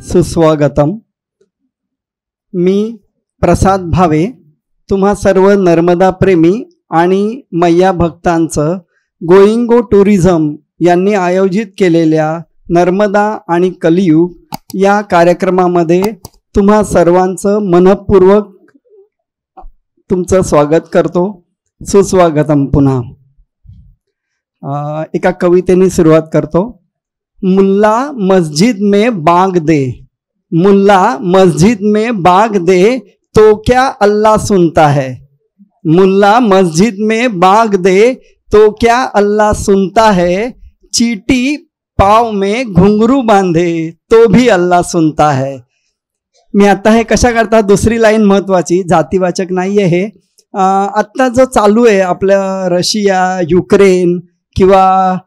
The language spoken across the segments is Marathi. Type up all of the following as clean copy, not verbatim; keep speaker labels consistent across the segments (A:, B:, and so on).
A: सुस्वागतम. मी प्रसाद भावे तुम्हा सर्व नर्मदा प्रेमी आणि मैया भक्तांचं गोइंगो टुरिझम यांनी आयोजित केलेल्या नर्मदा आणि कलियुग या कार्यक्रमामध्ये तुम्हा सर्वांचं मनपूर्वक तुमचं स्वागत करतो. सुस्वागतम. पुन्हा एका कवितेने सुरुवात करतो. मुल्ला मस्जिद में बाग दे, मुल्ला मस्जिद में बाग दे तो क्या अल्लाह सुनता है. मुल्ला मस्जिद में बाग दे तो क्या अल्लाह सुनता है. चीटी पाव में घुंगरू बांधे तो भी अल्लाह सुनता है. मी आता हे कशा करता दुसरी लाईन महत्वाची, जातीवाचक नाहीये हे. आत्ता जो चालू आहे आपल्या रशिया, युक्रेन किंवा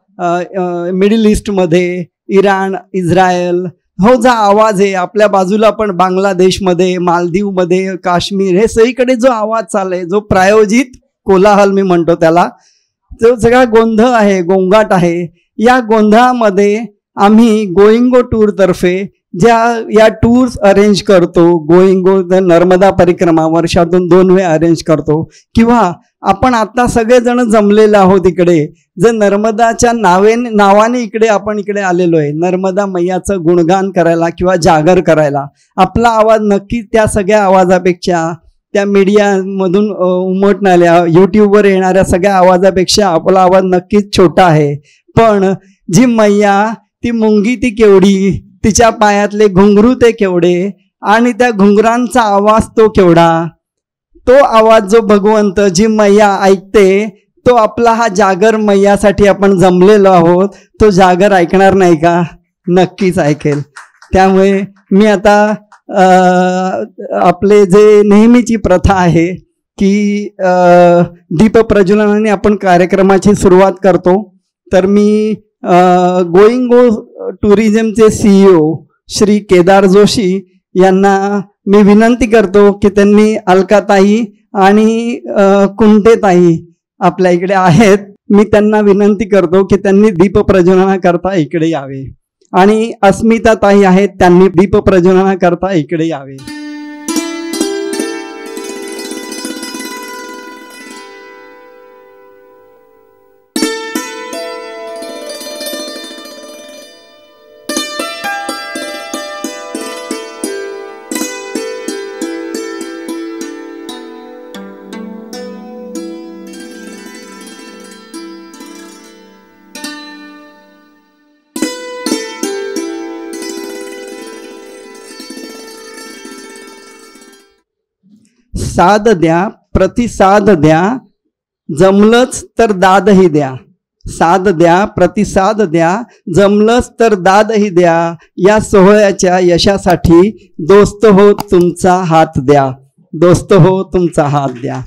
A: मिडल ईस्टमध्ये, इराण, इस्रायल, हो जा आवाज आहे. आपल्या बाजूला पण बांगलादेशमध्ये, मालदीवमध्ये, काश्मीर, हे सगळीकडे जो आवाज चाललाय, जो प्रायोजित कोलाहल मी म्हणतो त्याला, जो सगळा गोंधळ आहे, गोंगाट आहे, या गोंधळामध्ये आम्ही गोइंगो टूर तर्फे ज्या या टूर्स अरेंज करतो, गोइंगो नर्मदा परिक्रमा वर्षातून 2 वेळा अरेंज करतो, किंवा आपण आता सगळेजण जमलेलो आहोत इकडे, जे नर्मदाच्या नावाने इकडे आपण इकडे आलेलो आहे, नर्मदा मैयाचं गुणगान करायला किंवा जागर करायला. आपला आवाज नक्की त्या सगळ्या आवाजापेक्षा, त्या मीडियामधून उमटणाऱ्या, यूट्यूबवर येणाऱ्या सगळ्या आवाजापेक्षा आपला आवाज नक्कीच छोटा आहे. पण जी मैया, ती मुंगी ती केवढी, तिच्या पायातले घुंगरू ते केवढे, आणि त्या घुंगरांचा आवाज तो केवढा. तो आवाज जो भगवंत, जी मैया ऐकते, तो आपला हा जागर मैयासाठी आपण जमलेलो आहोत, तो जागर ऐकणार नाही का? नक्कीच ऐकेल. त्यामुळे मी आता आपले जे नेहमीची प्रथा आहे की दीप प्रज्वलनाने आपण कार्यक्रमाची सुरुवात करतो. तर मी गोइंगो टुरिझमचे CEO श्री केदार जोशी यांना मी विनंती करतो की त्यांनी अलकाताई आणि कुंटेताई आपल्या इकडे आहेत, मी त्यांना विनंती करतो की त्यांनी दीप प्रज्वलनाकरता इकडे यावे. आणि अस्मिता ताई आहेत, त्यांनी दीप प्रज्वलनाकरता इकडे यावे. साद द्या, प्रतिसाद द्या, जमलंच तर दादही द्या. साद द्या, प्रतिसाद द्या, जमलंच तर दादही द्या. या सोहळ्याच्या यशासाठी दोस्त हो तुमचा हात द्या, दोस्त हो तुमचा हात द्या.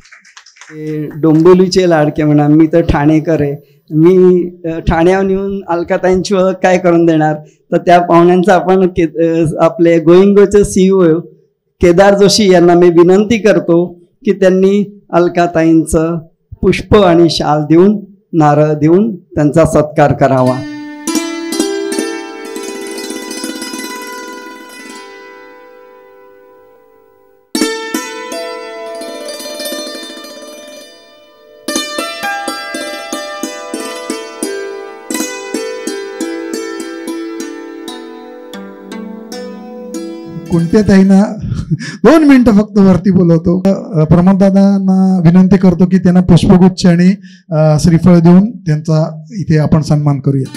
A: डोंबिवलीचे लाडके म्हणा, मी तर ठाणेकर आहे, मी ठाण्यावर येऊन अलकाताईंची ओळख काय करून देणार. तर त्या पाहुण्यांचं आपण आपले गोइंगोचे CEO केदार जोशी यांना मी विनंती करतो की त्यांनी अलकाताईंचं पुष्प आणि शाल देऊन, नारळ देऊन त्यांचा सत्कार करावा.
B: कुंटेताईंना 2 मिनिटं फक्त वरती बोलवतो. प्रमोद दादांना विनंती करतो की त्यांना पुष्पगुच्छ आणि श्रीफळ देऊन त्यांचा इथे आपण सन्मान करूया.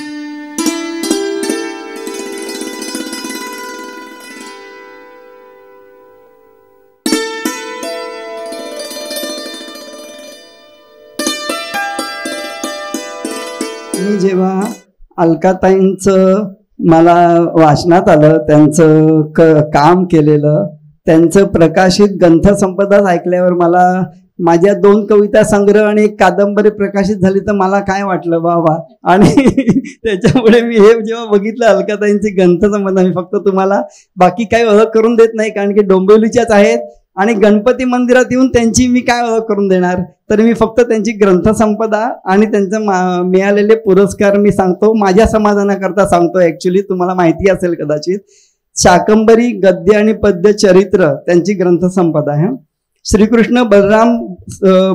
A: मी जेव्हा अलकाताईंचं मला वाचनात आलं, त्यांचं काम केलेलं, त्यांचं प्रकाशित ग्रंथसंपदा ऐकल्यावर मला माझ्या 2 कविता संग्रह आणि 1 कादंबरी प्रकाशित झाली, तर मला काय वाटलं बाबा. आणि त्याच्यामुळे मी हे जेव्हा बघितलं अलकाताईंची ग्रंथसंपदा, मी फक्त तुम्हाला बाकी काही ओळख करून देत नाही, कारण की डोंबिवलीच्याच आहेत आणि गणपती मंदिरात येऊन त्यांची मी काय ओळख करून देणार. तर मी फक्त त्यांची ग्रंथसंपदा आणि त्यांचे मिळालेले पुरस्कार मी सांगतो, माझ्या समाधानाकरता सांगतो. ॲक्च्युली तुम्हाला माहिती असेल कदाचित, शाकंभरी गद्य आणि पद्य चरित्र त्यांची ग्रंथसंपदा आहे. श्रीकृष्ण बलराम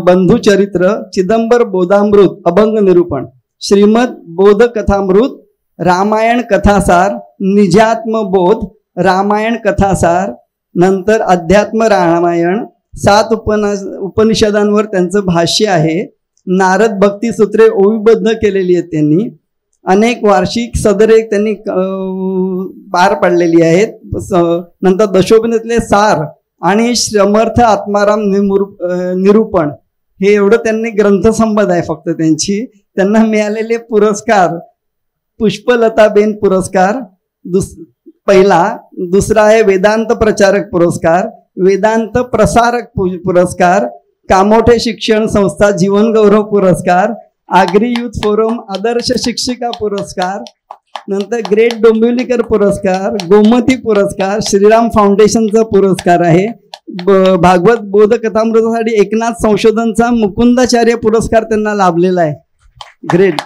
A: बंधू चरित्र, चिदंबर बोधामृत अभंग निरूपण, श्रीमद बोध कथामृत, रामायण कथासार, निजात्मबोध रामायण कथासार, नंतर अध्यात्म रामायण, 7 उपनिषदांवर त्यांचं भाष्य आहे. नारद भक्ती सूत्रे ओविबद्ध केलेली आहेत त्यांनी. अनेक वार्षिक सदरे त्यांनी पार पाडलेली आहेत. नंतर दशोपनिषदातले सार आणि श्रमर्थ आत्माराम निरूपण, हे एवढं त्यांनी ग्रंथसंपदा आहे फक्त त्यांची. त्यांना मिळालेले पुरस्कार, पुष्पलताबेन पुरस्कार पहिला, दुसरा आहे वेदांत प्रचारक पुरस्कार, वेदांत प्रसारक पुरस्कार, कामोठे शिक्षण संस्था जीवन गौरव पुरस्कार, आग्री युथ फोरम आदर्श शिक्षिका पुरस्कार, नंतर ग्रेट डोंबिवलीकर पुरस्कार, गोमती पुरस्कार, श्रीराम फाउंडेशनचा पुरस्कार आहे. भागवत बोध कथामृतासाठी एकनाथ संशोधनचा मुकुंदाचार्य पुरस्कार त्यांना लाभलेला आहे. ग्रेट.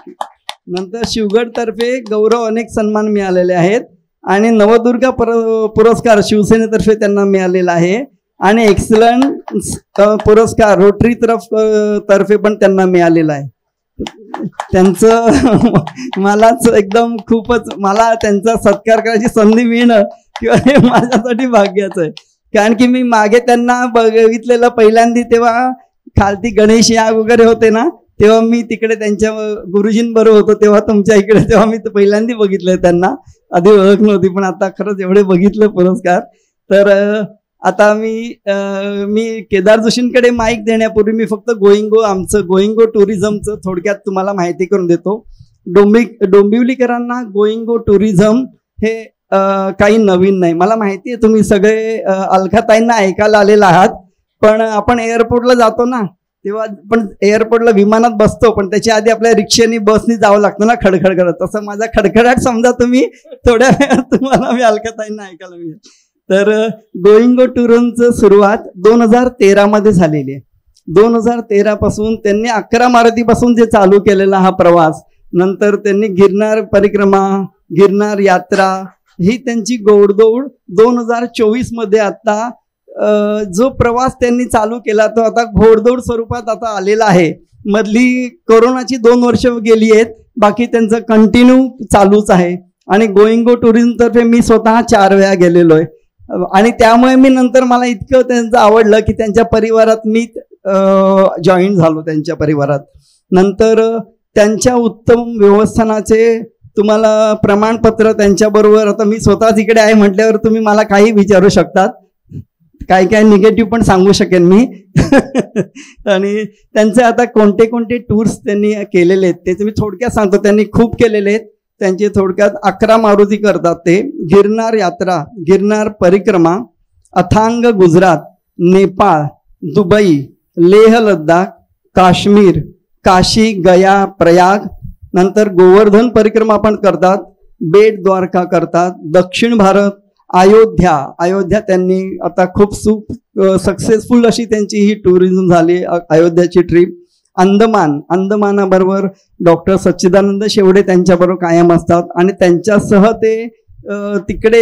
A: नंतर शिवगड तर्फे गौरव अनेक सन्मान मिळालेले आहेत आणि नवदुर्गा पुरस्कार शिवसेनेतर्फे त्यांना मिळालेला आहे आणि एक्सलंट पुरस्कार रोटरी तर्फे पण त्यांना मिळालेला आहे. त्यांचं मलाच एकदम खूपच, मला त्यांचा सत्कार करायची संधी मिळणं किंवा हे माझ्यासाठी भाग्याचं आहे. कारण की मी मागे त्यांना बघितलेलं पहिल्यांदा तेव्हा खालती गणेश याग वगैरे होते ना, तेव्हा मी तिकडे त्यांच्या गुरुजींबरोबर होतो, तेव्हा तुमच्या इकडे, तेव्हा मी पहिल्यांदा बघितलं त्यांना. आधी ओळख नव्हती, पण आता खरंच एवढे बघितलं पुरस्कार. तर आता मी केदार जोशींकडे माईक देण्यापूर्वी मी फक्त आमचं गोईंगो टुरिझमचं थोडक्यात तुम्हाला माहिती करून देतो. डोंबिवलीकरांना गोईंगो टुरिझम हे काही नवीन नाही. मला माहिती आहे तुम्ही सगळे अलखाताईंना ऐकायला आलेला आहात, पण आपण एअरपोर्टला जातो ना, तेव्हा पण एअरपोर्टला विमानात बसतो, पण त्याच्या आधी आपल्या रिक्षेनी बसनी जावं लागतं ना खडखड करत. तसं माझा खडखडाट समजा तुम्ही थोड्या वेळात तुम्हाला मी अलखाताईंना ऐकायला मिळेल. तर गोईंगो टुरिझमचं सुरुवात 2013 मध्ये झालेली आहे. 2013 पासून त्यांनी 11 मारुतीपासून जे चालू केलेला हा प्रवास, नंतर त्यांनी गिरनार परिक्रमा, गिरनार यात्रा ही त्यांची गोडदौड 2024 मध्ये आता जो प्रवास त्यांनी चालू केला तो आता घोडदौड स्वरूपात आता आलेला आहे. मधली कोरोनाची 2 वर्ष गेली आहेत, बाकी त्यांचं कंटिन्यू चालूच आहे. आणि गोईंगो टुरिझम तर्फे मी स्वतः 4 वेळा गेलेलो आहे आणि त्यामुळे मी नंतर मला इतकं त्यांचं आवडलं की त्यांच्या परिवारात मी जॉईन झालो त्यांच्या परिवारात. नंतर त्यांच्या उत्तम व्यवस्थानाचे तुम्हाला प्रमाणपत्र त्यांच्याबरोबर, आता मी स्वतःच इकडे आहे म्हटल्यावर तुम्ही मला काही विचारू शकतात, काय निगेटिव्ह पण सांगू शकेन मी. आणि त्यांचे आता कोणते कोणते टूर्स त्यांनी केलेले आहेत ते मी थोडक्यात सांगतो. त्यांनी खूप केलेले आहेत. त्यांचे थोडक्यात 11 मारुती करतात ते. गिरनार यात्रा, गिरनार परिक्रमा, अथांग गुजरात, नेपाळ, दुबई, लेह लडाख, काश्मीर, काशी, गया, प्रयाग, नंतर गोवर्धन परिक्रमा पण करतात, बेट द्वारका करतात, दक्षिण भारत, अयोध्या त्यांनी आता खूप सक्सेसफुल अशी त्यांची ही टुरिझम झाली, अयोध्याची ट्रिप. अंदमानाबरोबर डॉक्टर सच्चिदानंद शेवडे त्यांच्याबरोबर कायम असतात आणि त्यांच्यासह ते तिकडे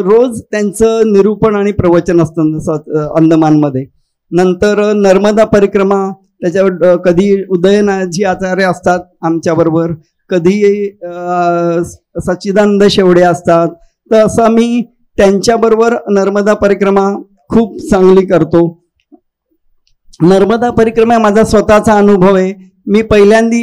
A: रोज त्यांचं निरूपण आणि प्रवचन असतं अंदमानमध्ये. नंतर नर्मदा परिक्रमा, त्याच्यावर कधी उदयनाथजी आचार्य असतात आमच्याबरोबर, कधी सच्चिदानंद शेवडे असतात. तर असं मी त्यांच्याबरोबर नर्मदा परिक्रमा खूप चांगली करतो. नर्मदा परिक्रमा माझा स्वतःचा अनुभव आहे. मी पहिल्यांदा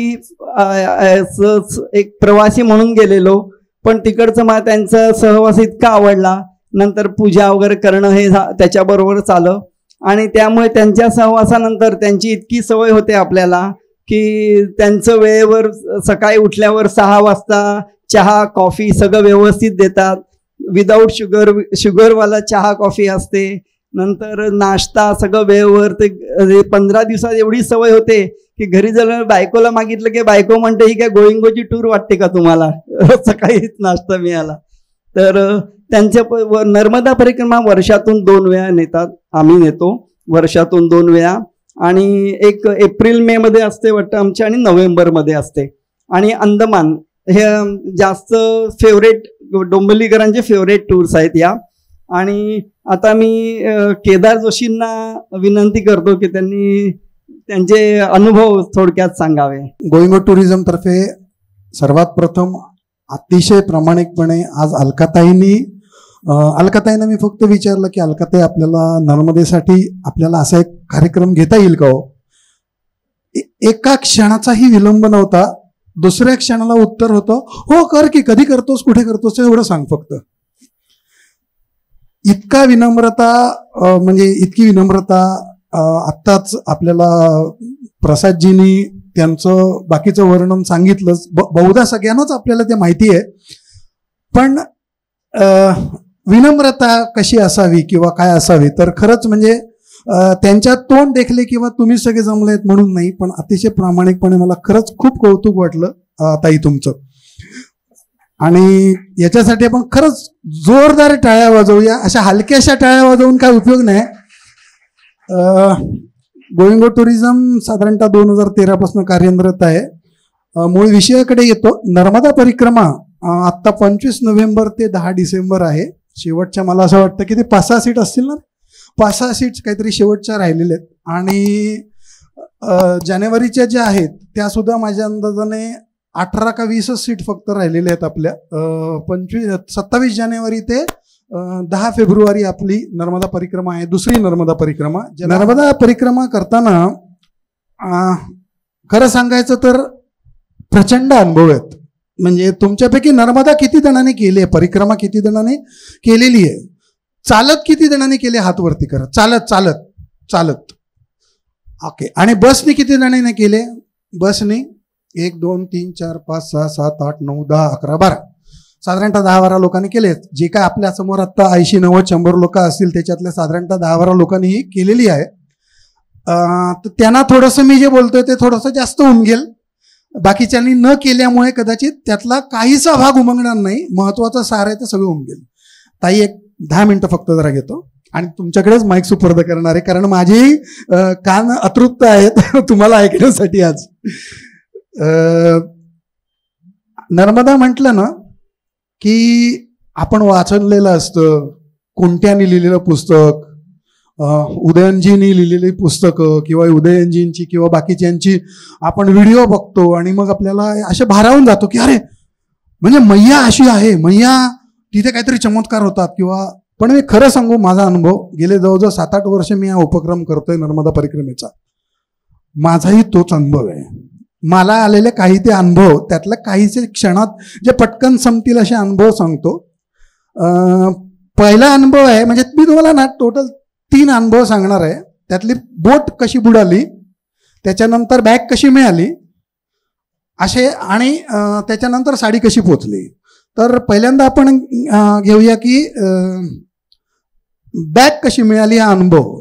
A: एक प्रवासी म्हणून गेलेलो, पण तिकडचं मला त्यांचा सहवास इतका आवडला, नंतर पूजा वगैरे करणं हे त्याच्याबरोबरच आलं आणि त्यामुळे त्यांच्या सहवासानंतर त्यांची इतकी सवय होते आपल्याला की त्यांचं वेळेवर सकाळी उठल्यावर 6 वाजता चहा कॉफी सगळं व्यवस्थित देतात. विदाऊट शुगरवाला चहा कॉफी असते. नंतर नाश्ता सगळं वेळेवर. ते 15 दिवसात एवढी सवय होते की घरी जर बायकोला मागितलं की बायको म्हणते ही काय गोईंगोची टूर वाटते का तुम्हाला, सकाळीच नाश्ता मिळाला. तर त्यांच्या नर्मदा परिक्रमा वर्षातून 2 वेळा नेतात, आम्ही नेतो वर्षातून 2 वेळा. आणि एक एप्रिल मे मध्ये असते वाटतं आमच्या आणि नोव्हेंबरमध्ये असते. आणि हे जास्त फेवरेट डोंबिवलीकरांचे फेवरेट टूर्स आहेत या. आणि आता मी केदार जोशींना विनंती करतो की त्यांनी त्यांचे अनुभव थोडक्यात सांगावे.
C: गोइंग टुरिझम तर्फे सर्वात प्रथम अतिशय प्रामाणिकपणे आज अलकाताईंना मी फक्त विचारलं की अलकाताई, आपल्याला नर्मदेसाठी आपल्याला असा एक कार्यक्रम घेता येईल का हो. एका क्षणाचाही विलंब नव्हता. दुसऱ्या क्षणाला उत्तर होतं, हो कर की, कधी करतोस, कुठे करतोस, एवढं सांग फक्त. इतका विनम्रता, म्हणजे इतकी विनम्रता आत्ताच आपल्याला प्रसादजींनी त्यांचं बाकीचं वर्णन सांगितलंच. बहुधा सगळ्यांनाच आपल्याला ते माहिती आहे. पण विनम्रता कशी असावी किंवा काय असावी, तर खरंच म्हणजे त्यांच्या तोंड देखले किंवा तुम्ही सगळे जमलेत म्हणून नाही, पण अतिशय प्रामाणिकपणे मला खरंच खूप कौतुक वाटलं ताई तुमचं. आणि याच्यासाठी आपण खरंच जोरदार टाळ्या वाजवूया. अशा हलक्याशा टाळ्या वाजवून काय उपयोग नाही. गोइंग टुरिझम साधारणतः 2013 पासून कार्यरत आहे. मूळ विषयाकडे येतो. नर्मदा परिक्रमा आत्ता 25 नोव्हेंबर ते 10 डिसेंबर आहे. शेवटच्या मला असं वाटतं की ते 5-6 सीट असतील ना, 5-6 सीट्स काहीतरी शेवटच्या राहिलेल्या आहेत. आणि जानेवारीच्या ज्या आहेत त्या सुद्धा माझ्या अंदाजाने 18 का 20 सीट फक्त राहिलेल्या आहेत आपल्या. 27 जानेवारी ते 10 फेब्रुवारी आपली नर्मदा परिक्रमा आहे, दुसरी नर्मदा परिक्रमा. नर्मदा परिक्रमा करताना खरं सांगायचं तर प्रचंड अनुभव आहेत. म्हणजे तुमच्यापैकी नर्मदा किती जणांनी केली आहे, परिक्रमा किती जणांनी केलेली आहे, चालत किती जणांनी केले, हात वरती करा. चालत चालत चालत ओके. आणि बसने किती जणांनी केले, बसने 1 2 3 4 5 6 7 8 9 10 11 12 साधारणतः 10-12 लोकांनी केले. जे काय आपल्या समोर आता 80 90 100 लोक असतील त्याच्यातल्या साधारणतः 10-12 लोकांनी ही केलेली आहे. तर त्यांना थोडंसं मी जे बोलतोय ते थोडंसं जास्त उमगेल. बाकीच्यांनी न केल्यामुळे कदाचित त्यातला काहीसा भाग उमगणार नाही. महत्वाचं सार आहे ते सगळं उमगेल. ताई, एक 10 मिनिटं फक्त जरा घेतो आणि तुमच्याकडेच माईक सुपूर्द करणार आहे, कारण माझी कान अतृप्त आहेत तुम्हाला ऐकण्यासाठी आज. नर्मदा म्हटलं ना की आपण वाचलेलं असतं, कोणत्यानी लिहिलेलं पुस्तक, उदयनजींनी लिहिलेली पुस्तकं किंवा उदयनजींची किंवा बाकीच्यांची आपण व्हिडिओ बघतो आणि मग आपल्याला असे भारावून जातो की अरे म्हणजे मैया अशी आहे, मैया तिथे काहीतरी चमत्कार होतात किंवा. पण मी खरं सांगू, माझा अनुभव गेले जवळजवळ 7-8 वर्ष मी हा उपक्रम करतोय नर्मदा परिक्रमेचा. माझाही तोच अनुभव आहे. मला आलेले काही ते अनुभव, त्यातल्या काहीचे क्षणात जे पटकन संपतील असे अनुभव सांगतो. पहिला अनुभव आहे, म्हणजे मी तुम्हाला ना टोटल 3 अनुभव सांगणार आहे. त्यातली बोट कशी बुडाली, त्याच्यानंतर बॅग कशी मिळाली असे, आणि त्याच्यानंतर साडी कशी पोचली. तर पहिल्यांदा आपण घेऊया की बॅग कशी मिळाली हा अनुभव.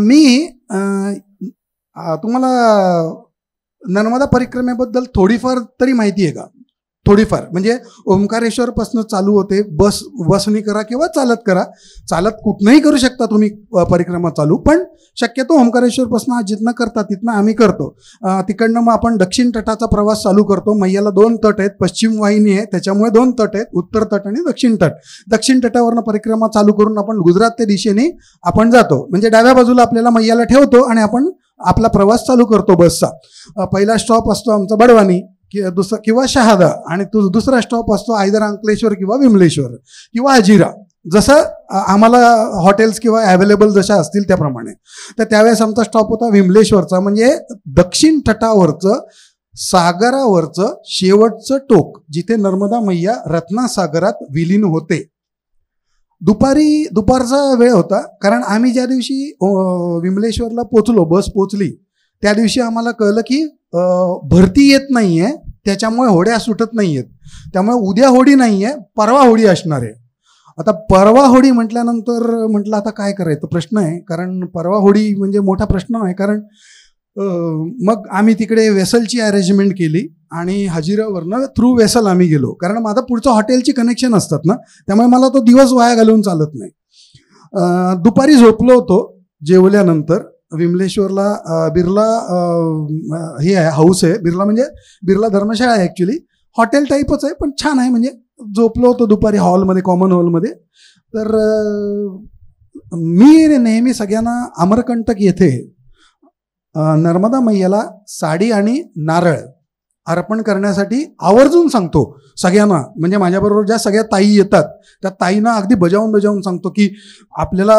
C: मी तुम्हाला नर्मदा परिक्रमेबद्दल थोडीफार तरी माहिती आहे का? थोडीफार म्हणजे ओंकारेश्वरपासून चालू होते. बसनी करा किंवा चालत करा. चालत कुठनंही करू शकता तुम्ही परिक्रमा चालू, पण शक्यतो ओंकारेश्वरपासून जिथनं करता तिथनं आम्ही करतो. तिकडनं मग आपण दक्षिण तटाचा प्रवास चालू करतो. मैयाला 2 तट आहेत, पश्चिम वाहिनी आहे त्याच्यामुळे 2 तट आहेत, उत्तर तट आणि दक्षिण तट. दक्षिण तटावरनं परिक्रमा चालू करून आपण गुजरातच्या दिशेने आपण जातो. म्हणजे डाव्या बाजूला आपल्याला मैयाला ठेवतो आणि आपण आपला प्रवास चालू करतो बसचा. पहिला स्टॉप असतो आमचा बडवानी किंवा शहादा, आणि दुसरा स्टॉप असतो आयदर अंकलेश्वर किंवा विमलेश्वर किंवा हजिरा, जसं आम्हाला हॉटेल्स किंवा अवेलेबल जशा असतील त्याप्रमाणे. तर त्यावेळेस आमचा स्टॉप होता विमलेश्वरचा, म्हणजे दक्षिण तटावरचं सागरावरचं शेवटचं टोक, जिथे नर्मदा मैया रत्नासागरात विलीन होते. दुपारचा वेळ होता, कारण आम्ही ज्या दिवशी विमलेश्वरला पोचलो, बस पोचली, त्या दिवशी आम्हाला कळलं की भरती येत नाहीये, त्याच्यामुळे होड्या सुटत नाहीयेत. त्यामुळे उद्या होडी नाहीये, परवा होडी असणार आहे. आता परवा होडी म्हटल्यानंतर म्हटलं आता काय करायचं प्रश्न आहे, कारण परवा होडी म्हणजे मोठा प्रश्न आहे. कारण मग आम्ही तिकडे वेसलची अरेंजमेंट केली आणि हजिरावरनं थ्रू वेसल आम्ही गेलो, कारण माझा पुढचं हॉटेलची कनेक्शन असतात ना, त्यामुळे मला तो दिवस वाया घालवून चालत नाही. दुपारी झोपलो होतो जेवल्यानंतर. विमलेश्वरला बिर्ला हे आहे, हाऊस आहे. बिर्ला म्हणजे बिर्ला धर्मशाळा आहे ॲक्च्युली. हॉटेल टाईपच आहे पण छान आहे. म्हणजे झोपलो होतो दुपारी हॉलमध्ये, कॉमन हॉलमध्ये. तर मी नेहमी सगळ्यांना अमरकंटक येथे नर्मदा मैयाला साडी आणि नारळ अर्पण करण्यासाठी आवर्जून सांगतो सगळ्यांना. म्हणजे माझ्याबरोबर ज्या सगळ्या ताई येतात त्या ताईंना अगदी बजावून सांगतो की आपल्याला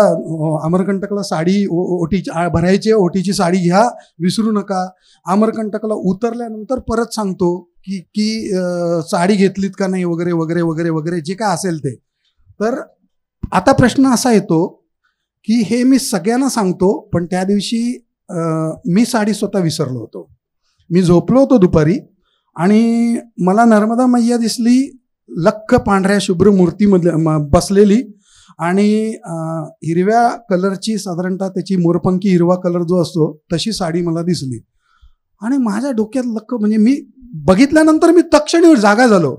C: अमरकंटकला साडी ओटीची भरायची, ओटीची साडी घ्या, विसरू नका. अमरकंटकला उतरल्यानंतर परत सांगतो की साडी घेतलीत का नाही वगैरे वगैरे वगैरे वगैरे जे काय असेल ते. तर आता प्रश्न असा येतो की हे मी सगळ्यांना सांगतो पण त्या दिवशी मी साडी स्वतः विसरलो होतो. मी झोपलो होतो दुपारी आणि मला नर्मदा मैया दिसली लख्ख पांढऱ्या शुभ्र मूर्तीमध्ये बसलेली आणि हिरव्या कलरची, साधारणतः त्याची मोरपंखी हिरवा कलर जो असतो तशी साडी मला दिसली. आणि माझ्या डोक्यात लख्ख, म्हणजे मी बघितल्यानंतर मी तत्क्षणी जागा झालो.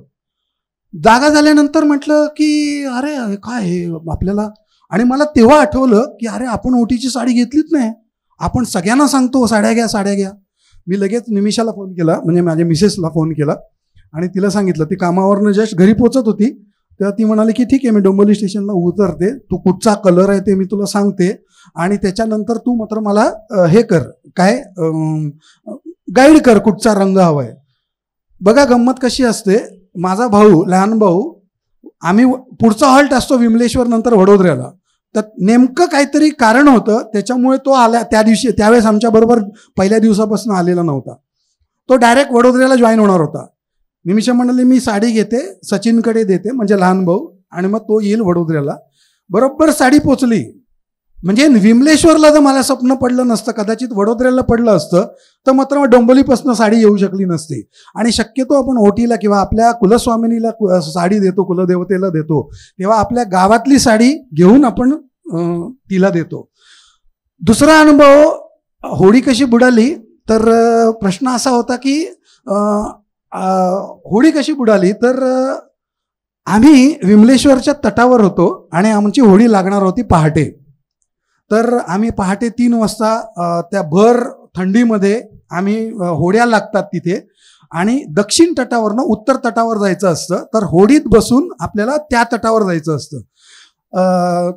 C: जागा झाल्यानंतर म्हटलं की अरे काय हे आपल्याला, आणि मला तेव्हा आठवलं की अरे आपण ओटीची साडी घेतलीच नाही. आपण सगळ्यांना सांगतो साड्या घ्या साड्या घ्या. मी लगेच निमिषाला फोन केला, म्हणजे माझ्या मिसेसला फोन केला आणि तिला सांगितलं. ती कामावरनं जस्ट घरी पोचत होती तेव्हा ती म्हणाली की ठीक आहे मी डोंबिवली स्टेशनला उतरते, तू कुठचा कलर आहे ते मी तुला सांगते आणि त्याच्यानंतर तू मात्र मला हे कर, काय गाईड कर कुठचा रंग हवा आहे. बघा गंमत कशी असते. माझा भाऊ, लहान भाऊ, आम्ही पुढचा हॉल्ट असतो विमलेश्वर नंतर वडोदऱ्याला. तर नेमकं काहीतरी कारण होतं त्याच्यामुळे तो आला त्या दिवशी. त्यावेळेस आमच्याबरोबर पहिल्या दिवसापासून आलेला नव्हता. तो डायरेक्ट वडोदऱ्याला जॉईन होणार होता. निमिषा म्हणाली मी साडी घेते, सचिनकडे देते, म्हणजे लहान भाऊ, आणि मग तो येईल वडोदऱ्याला. बरोबर साडी पोचली. म्हणजे विमलेश्वरला जर मला स्वप्न पडलं नसतं, कदाचित वडोदऱ्याला पडलं असतं, तर मात्र डोंबिवलीपासून साडी येऊ शकली नसती. आणि शक्यतो आपण ओटीला किंवा आपल्या कुलस्वामिनीला साडी देतो, कुलदेवतेला देतो, तेव्हा आपल्या गावातली साडी घेऊन आपण तिला देतो. दुसरा अनुभव, होडी कशी बुडाली, तर प्रश्न असा होता की होडी कशी बुडाली, तर आम्ही विमलेश्वरच्या तटावर होतो आणि आमची होडी लागणार होती पहाटे. तर आम्ही पहाटे 3 वाजता त्या भर थंडीमध्ये आम्ही होड्या लागतात तिथे आणि दक्षिण तटावरनं उत्तर तटावर जायचं असतं. तर होडीत बसून आपल्याला त्या तटावर जायचं असतं.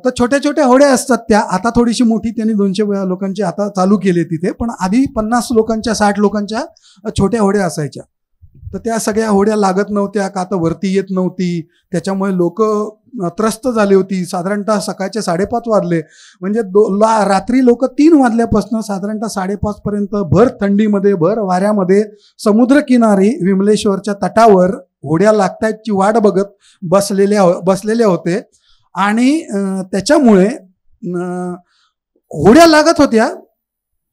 C: तर छोट्या छोट्या होड्या असतात त्या. आता थोडीशी मोठी त्यांनी 200 लोकांची आता चालू केली तिथे, पण आधी 50 लोकांच्या 60 लोकांच्या छोट्या होड्या असायच्या. तर त्या सगळ्या होड्या लागत नव्हत्या का तर वरती येत नव्हती, त्याच्यामुळे लोक त्रस्त झाली होती. साधारणतः सकाळचे 5:30 वाजले, म्हणजे रात्री लोक 3 वाजल्यापासून साधारणतः 5:30 पर्यंत भर थंडीमध्ये भर वाऱ्यामध्ये समुद्रकिनारी विमलेश्वरच्या तटावर होड्या लागतायतची वाट बघत बसलेले होते. आणि त्याच्यामुळे होड्या लागत होत्या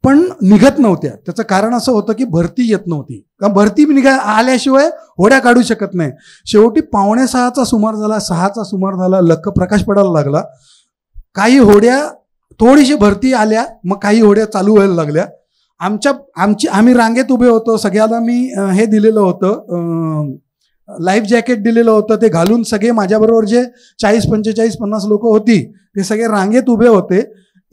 C: पण निघत नव्हत्या. त्याचं कारण असं होतं की भरती येत नव्हती. का भरती आल्याशिवाय होड्या काढू शकत नाही. शेवटी 5:45चा सुमार झाला, 6चा सुमार झाला, लख्ख प्रकाश पडायला लागला. काही होड्या थोडीशी भरती आल्या, मग काही होड्या चालू व्हायला लागल्या. आम्ही रांगेत उभे होतो. सगळ्याला मी हे दिलेलं होतं, लाईफ जॅकेट दिलेलं होतं. ते घालून सगळे माझ्याबरोबर जे 40, 45, 50 लोक होती ते सगळे रांगेत उभे होते.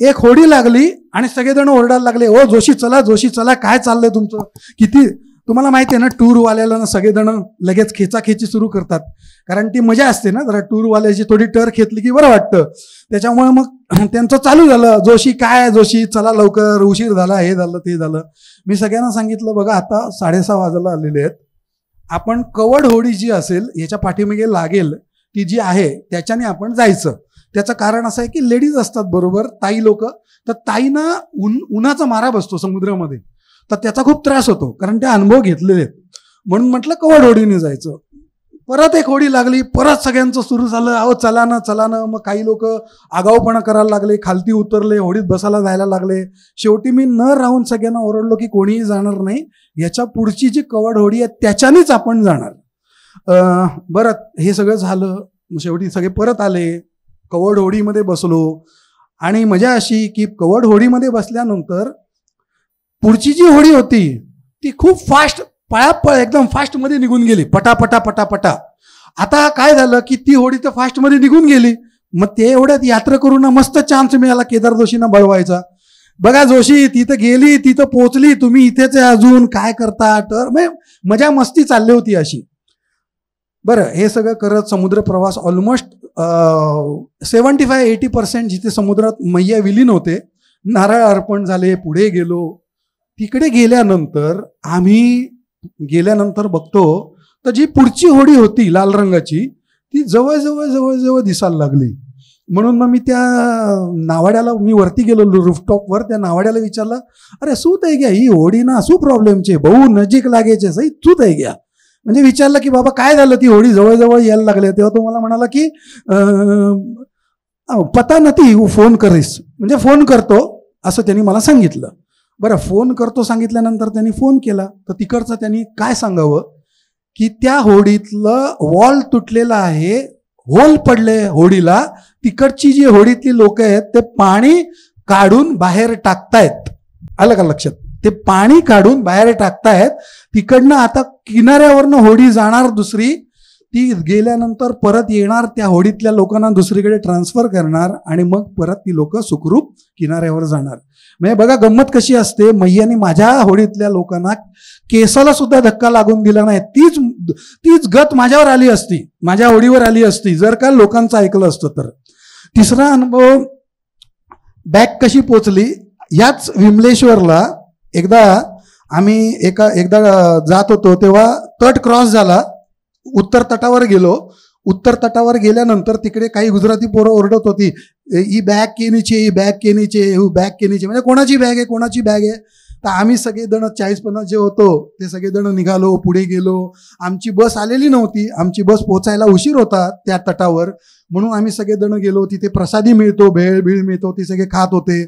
C: एक होडी लागली आणि सगळेजण ओरडायला लागले, ओ जोशी चला, जोशी चला, काय चाललंय तुमचं. किती तुम्हाला माहिती आहे ना, टूरवाल्याला ना सगळेजण लगेच खेचाखेची सुरू करतात, कारण ती मजा असते ना, जरा टूरवाल्याची थोडी टर खेचली की बरं वाटतं. त्याच्यामुळे मग त्यांचं चालू झालं, जोशी काय, जोशी चला लवकर, उशीर झाला, हे झालं ते झालं. मी सगळ्यांना सांगितलं बघा आता 6:30 वाजायला आलेले आहेत. आपण कवड होडी जी असेल याच्या पाठीमागे लागेल ती जी आहे त्याच्याने आपण जायचं. त्याचं कारण असं आहे की लेडीज असतात बरोबर, ताई लोक, तर ताईंना उन्हाचा मारा बसतो समुद्रामध्ये, तर त्याचा खूप त्रास होतो कारण ते अनुभव घेतलेले आहेत. म्हणून म्हटलं कवड होडीने जायचं. परत एक होडी लागली, परत सगळ्यांचं सुरू झालं, अहो चला ना. मग काही लोक आगाऊपणा करायला लागले, खालती उतरले, होडीत बसायला जायला लागले. शेवटी मी न राहून सगळ्यांना ओरडलो की कोणीही जाणार नाही, याच्या पुढची जी कवड होडी आहे त्याच्यानेच आपण जाणार. बरं हे सगळं झालं. शेवटी सगळे परत आले, कवड होडीमध्ये बसलो आणि मजा अशी की कवड होडीमध्ये बसल्यानंतर पुढची जी होडी होती ती खूप फास्ट पळापळ एकदम फास्टमध्ये निघून गेली, पटापटा पटापटा. आता काय झालं की ती होडी तर फास्टमध्ये निघून गेली. मग ते एवढ्यात यात्रा करून मस्त चान्स मिळाला केदार जोशींना बळवायचा. बघा जोशी तिथं गेली, तिथं पोचली, तुम्ही इथेच अजून काय करता, तर मजा मस्ती चालली होती अशी. बरं, हे सगळं करत समुद्र प्रवास ऑलमोस्ट 75-80% जिथे समुद्रात मैया विलीन होते, नारळ अर्पण झाले, पुढे गेलो. तिकडे गेल्यानंतर बघतो तर जी पुढची होडी होती लाल रंगाची ती जवळ दिसायला लागली. म्हणून मग मी त्या नावाड्याला, मी वरती गेलो रूफटॉपवर, त्या नावाड्याला विचारलं, अरे શું થઈ ગયા ही होडी ना, શું प्रॉब्लेम છે, બહુ नजीक लागे છે, सही શું થઈ ગયા. म्हणजे विचारलं की बाबा काय झालं, ती होडी जवळ यायला लागली. तेव्हा तो मला म्हणाला की पता नाही, फोन करीस, म्हणजे फोन करतो असं त्यांनी मला सांगितलं. बरं, फोन करतो सांगितल्यानंतर त्यांनी फोन केला. तर तिकडचं त्यांनी काय सांगावं की त्या होडीतलं वॉल तुटलेलं आहे, होल पडले होडीला. तिकडची जी होडीतली लोक आहेत ते पाणी काढून बाहेर टाकतायत. आलं का लक्षात? ते पाणी काढून बाहेर टाकतायत. तिकडनं आता किनाऱ्यावरनं होडी जाणार दुसरी, ती गेल्यानंतर परत येणार, त्या होडीतल्या लोकांना दुसरीकडे ट्रान्सफर करणार आणि मग परत ती लोक सुखरूप किनाऱ्यावर जाणार. म्हणजे बघा गंमत कशी असते. मैयाने माझ्या होडीतल्या लोकांना केसाला सुद्धा धक्का लागून दिला नाही. तीच गत माझ्यावर आली असती, माझ्या होडीवर आली असती, जर का लोकांचं ऐकलं असतं तर. तिसरा अनुभव, बॅग कशी पोचली. याच विमलेश्वरला आम्ही एकदा जात होतो, तेव्हा तट क्रॉस झाला, उत्तर तटावर गेलो. उत्तर तटावर गेल्यानंतर तिकडे काही गुजराती पोरं ओरडत होती, ही बॅग केनीचे, ही बॅग केनीचे, ही बॅग केनीचे, म्हणजे कोणाची बॅग आहे, कोणाची बॅग आहे. तर आम्ही सगळेजण 40-50 जे होतो ते सगळेजण निघालो, पुढे गेलो. आमची बस आलेली नव्हती, आमची बस पोचायला उशीर होता त्या तटावर, म्हणून आम्ही सगळेजण गेलो. तिथे प्रसादी मिळतो, भेळ मिळतो, ती सगळे खात होते.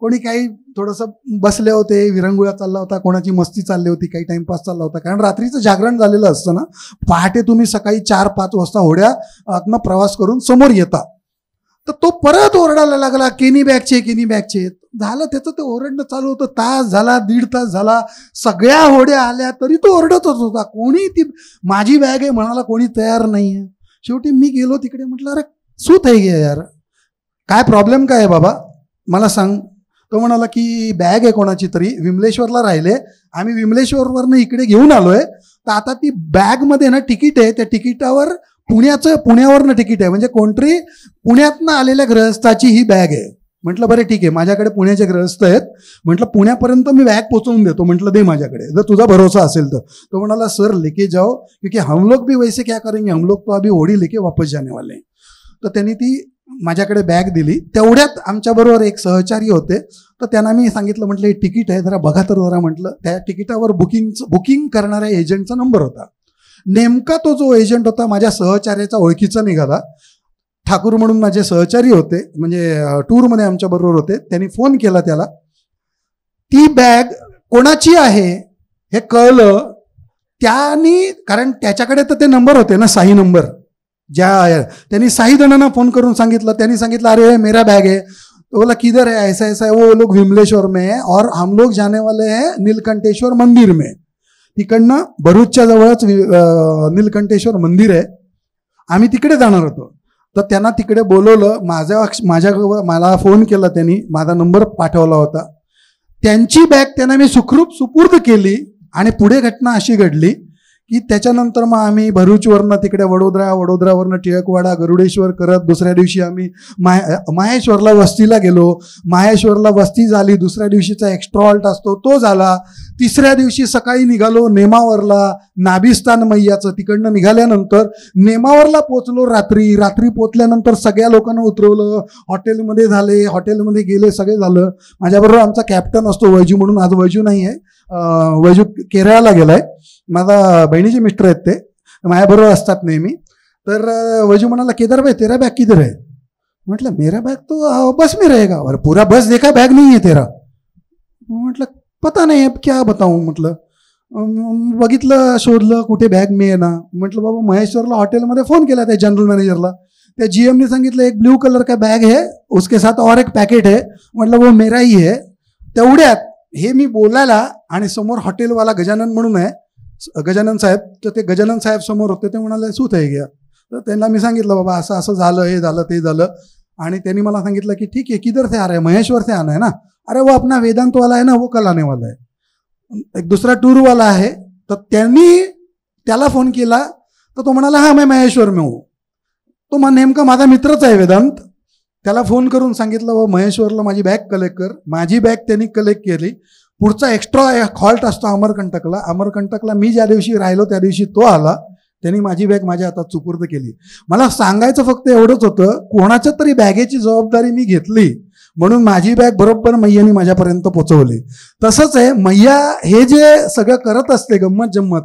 C: कोणी काही थोडंसं बसले होते, विरंगुळा चालला होता, कोणाची मस्ती चालली होती, काही टाइमपास चालला होता. कारण रात्रीचं जागरण झालेलं असतं ना. पहाटे तुम्ही सकाळी 4-5 वाजता होड्यातनं प्रवास करून समोर येता. तर तो परत ओरडायला लागला, केनी बॅगचे, केनी बॅगचे. झालं त्याचं ते ओरडणं चालू होतं. तास झाला, 1.5 तास झाला, सगळ्या होड्या आल्या तरी तो ओरडतच होता. कोणी ती माझी बॅग आहे म्हणाला कोणी तयार नाहीये. शेवटी मी गेलो तिकडे, म्हटलं अरे શું થઈ ગયા यार, काय प्रॉब्लेम काय आहे बाबा, मला सांग. तो म्हणाला की बॅग आहे कोणाची तरी, विमलेश्वरला राहिले, आम्ही विमलेश्वरवरनं इकडे घेऊन आलोय. तर आता ती बॅगमध्ये ना तिकीट आहे, त्या तिकिटावर पुण्यावरनं तिकीट आहे, म्हणजे कोणतरी पुण्यातनं आलेल्या गृहस्थाची ही बॅग आहे. म्हटलं बरं ठीक आहे, माझ्याकडे पुण्याचे गृहस्थ आहेत, म्हटलं पुण्यापर्यंत मी बॅग पोचवून देतो, म्हटलं दे माझ्याकडे, जर तुझा भरोसा असेल तर. तो म्हणाला सर लेके जाओ, क्योंकि हम लोग भी वैसे क्या करेंगे, हम लोग तो अभी होडी लेके वापस जाने वाले. तर त्यांनी ती माझ्याकडे बॅग दिली. तेवढ्यात आमच्याबरोबर एक सहचारी होते, तर त्यांना मी सांगितलं, म्हटलं हे तिकीट आहे, जरा बघा तर जरा. म्हटलं त्या तिकिटावर बुकिंग करणाऱ्या एजंटचा नंबर होता. नेमका तो जो एजंट होता माझ्या सहचार्याचा ओळखीचा निघाला. ठाकूर म्हणून माझे सहचारी होते, म्हणजे टूरमध्ये आमच्याबरोबर होते. त्यांनी फोन केला त्याला. ती बॅग कोणाची आहे हे कळलं त्यांनी, कारण त्याच्याकडे तर ते नंबर होते ना, 6 नंबर. त्यांनी 6 जणांना फोन करून सांगितलं. त्यांनी सांगितलं अरे मेरा बैग है. तो बोला किधर है, ऐसा ऐसा है, वो लोग विमलेश्वर में है और हम लोग जाने वाले हैं नीलकंठेश्वर मंदिर में. तिकडनं भरूचच्या जवळच नीलकंठेश्वर मंदिर आहे, आम्ही तिकडे जाणार होतो. तर त्यांना तिकडे बोलवलं. मला फोन केला त्यांनी, माझा नंबर पाठवला होता. त्यांची बॅग त्यांना मी सुखरूप सुपूर्द केली. आणि पुढे घटना अशी घडली की त्याच्यानंतर मग आम्ही भरूचवरनं तिकडे वडोदरावरनं टिळकवाडा, गरुडेश्वर करत दुसऱ्या दिवशी आम्ही माहेश्वरला वस्तीला गेलो. माहेश्वरला वस्ती झाली. दुसऱ्या दिवशीचा एक्स्ट्रा हॉल्ट असतो तो झाला. तिसऱ्या दिवशी सकाळी निघालो नेमावरला, नाभिस्थान मैयाचं. तिकडनं निघाल्यानंतर नेमावरला पोचलो. रात्री पोचल्यानंतर सगळ्या लोकांना उतरवलं, हॉटेलमध्ये झाले, हॉटेलमध्ये गेले, सगळे झालं. माझ्याबरोबर आमचा कॅप्टन असतो वैजू म्हणून, आज वैजू नाही आहे, वैजू केरळला गेलाय. माझा बहिणीचे मिस्टर आहेत, ते माझ्याबरोबर असतात नेहमी. तर वैजू म्हणाला केदार भाई तेरा बैग किधर है. म्हटलं मेरा बैग तो बस में रहेगा. और पूरा बस देखा, बैग नहीं है तेरा. म्हटलं पता नाही अब क्या बताऊं. म्हटलं बघितलं, शोधलं, कुठे बॅग मिळेना. म्हटलं बाबा महेश्वरला हॉटेलमध्ये फोन केला त्या जनरल मॅनेजरला. त्या जीएमने सांगितलं एक ब्लू कलर का बैग है, उसके साथ और एक पैकेट है. म्हटलं वो मेरा ही है. तेवढ्यात हे मी बोलायला, आणि समोर हॉटेलवाला गजानन म्हणून आहे, गजानन साहेब. तर ते गजानन साहेब समोर होते. ते म्हणाले શું થઈ ગયા. तर त्यांना मी सांगितलं बाबा असं असं झालं, हे झालं, ते झालं. आणि त्यांनी मला सांगितलं की ठीक है किधर से आ रहा है, महेश्वर से आना है ना. अरे वो अपना वेदांत वाला है ना, वो कल आने वाला है. एक दुसरा टूरवाला आहे. तर त्यांनी त्याला फोन केला. तर तो म्हणाला हा मैं महेश्वर में हूँ. तो नेमका माझा मित्रच आहे वेदांत. त्याला फोन करून सांगितलं व महेश्वरला माझी बॅग कलेक्ट कर. माझी बॅग त्यांनी कलेक्ट केली. पुढचा एक्स्ट्रा हॉल्ट असतो अमरकंटकला. अमरकंटकला मी ज्या दिवशी राहिलो त्या दिवशी तो आला. त्यांनी माझी बॅग माझ्या हातात सुपूर्द केली. मला सांगायचं फक्त एवढंच होतं, कोणाच्या तरी बॅगेची जबाबदारी मी घेतली म्हणून माझी बॅग बरोबर मैयानी माझ्यापर्यंत पोचवली. तसंच आहे, मैया हे जे सगळं करत असते गंमत जम्मत,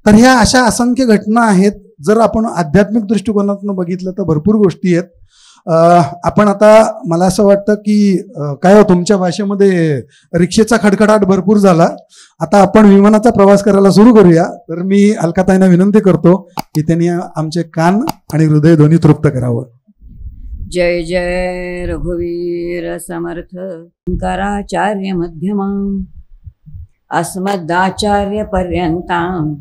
C: तर ह्या अशा असंख्य घटना आहेत. जर आपण आध्यात्मिक दृष्टिकोनातून बघितलं तर भरपूर गोष्टी आहेत. आपण आता मला असं वाटतं की काय हो, तुमच्या भाषेमध्ये रिक्षेचा खडखडाट भरपूर झाला. आता आपण विमानाचा प्रवास करायला सुरू करूया. तर मी अलकाताईंना विनंती करतो की त्यांनी आमचे कान आणि हृदय दोन्ही तृप्त करावं.
D: जय जय रघुवीर समर्थ. शंकराचार्य मध्यमाम् अस्मदाचार्य पर्यन्ताम्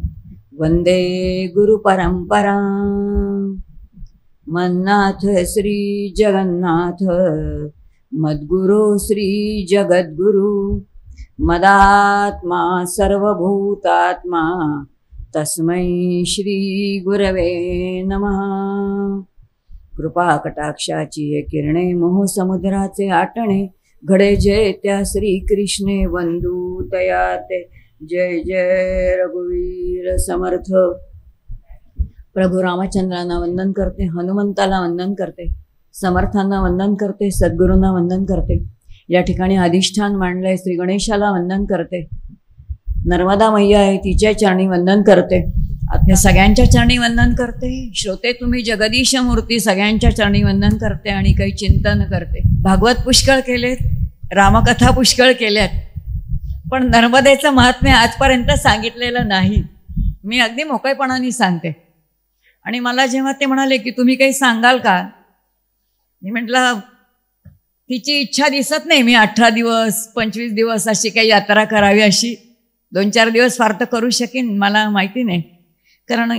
D: वंदे गुरु परंपरा. मन्नाथ श्री जगन्नाथ मद्गुरु श्री जगद्गुरु मदात्मा सर्वभूतात्मा तस्मै श्री गुरवे नमः. कृपा कटाक्षाची हे किरणे मोह समुद्राचे आटणे घडे जय त्या श्री कृष्णे वंदू तया ते. जय जय रघुवीर समर्थ. प्रभू रामचंद्रांना वंदन करते, हनुमंताला वंदन करते, समर्थांना वंदन करते, सद्गुरूंना वंदन करते. या ठिकाणी अधिष्ठान मांडलंय श्री गणेशाला वंदन करते. नर्मदा मैया आहे तिच्या चरणी वंदन करते. आपल्या सगळ्यांच्या चरणी वंदन करते. श्रोते तुम्ही जगदीश मूर्ती सगळ्यांच्या चरणी वंदन करते आणि काही चिंतन करते. भागवत पुष्कळ केलेत, रामकथा पुष्कळ केल्यात, पण नर्मदेचं महात्म्य आजपर्यंत सांगितलेलं नाही. मी अगदी मोकळेपणाने सांगते. आणि मला जेव्हा ते म्हणाले की तुम्ही काही सांगाल का, मी म्हटलं तिची इच्छा दिसत नाही. मी 18 दिवस 25 दिवस अशी काही यात्रा करावी, अशी 2-4 दिवस फार तर करू शकेन, मला माहिती नाही. कारण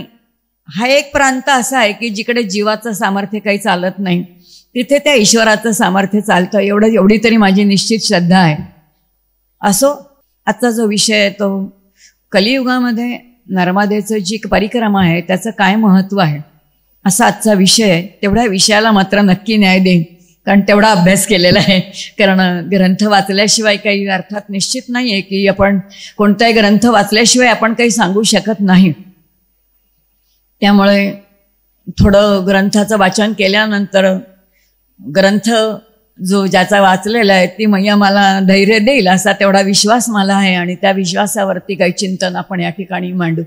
D: हा एक प्रांत असा आहे की जिकडे जीवाचं सामर्थ्य काही चालत नाही, तिथे त्या ईश्वराचं सामर्थ्य चालतं. एवढी तरी माझी निश्चित श्रद्धा आहे. असो, आजचा जो विषय आहे तो कलियुगामध्ये नर्मदेचं जी परिक्रमा आहे त्याचं काय महत्त्व आहे असा आजचा विषय आहे. तेवढ्या विषयाला मात्र नक्की न्याय देईन, कारण तेवढा अभ्यास केलेला आहे. कारण ग्रंथ वाचल्याशिवाय काही अर्थात निश्चित नाही आहे की आपण कोणताही ग्रंथ वाचल्याशिवाय आपण काही सांगू शकत नाही. त्यामुळे थोडं ग्रंथाचं वाचन केल्यानंतर ग्रंथ जो ज्याचा वाचलेला आहे ती मैया मला धैर्य देईल असा तेवढा विश्वास मला आहे. आणि त्या विश्वासावरती काही चिंतन आपण या ठिकाणी मांडू.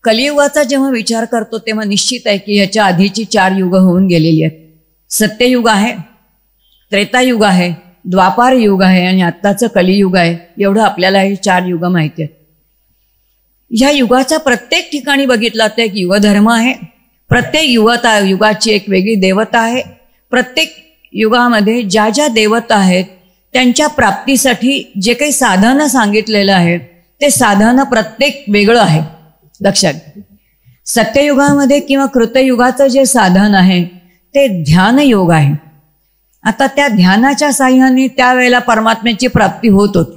D: कलियुगाचा जेव्हा विचार करतो तेव्हा निश्चित आहे की ह्याच्या आधीची 4 युग होऊन गेलेली आहेत. सत्ययुग आहे, त्रेतायुग आहे, द्वापार युग आहे आणि आत्ताचं कलियुग आहे. एवढं आपल्याला हे 4 युग माहिती आहेत. ह्या युगाचा प्रत्येक ठिकाणी बघितला तर एक युगधर्म आहे. प्रत्येक युगाची एक वेगळी देवता आहे. प्रत्येक युगामध्ये ज्या ज्या देवता आहेत त्यांच्या प्राप्तीसाठी जे काही साधनं सांगितलेलं आहे ते साधनं प्रत्येक वेगळं आहे. लक्षात, सत्ययुगामध्ये किंवा कृतयुगाचं जे साधन आहे ते ध्यानयोग आहे. आता त्या ध्यानाच्या साह्याने त्यावेळेला परमात्म्याची प्राप्ती होत होती.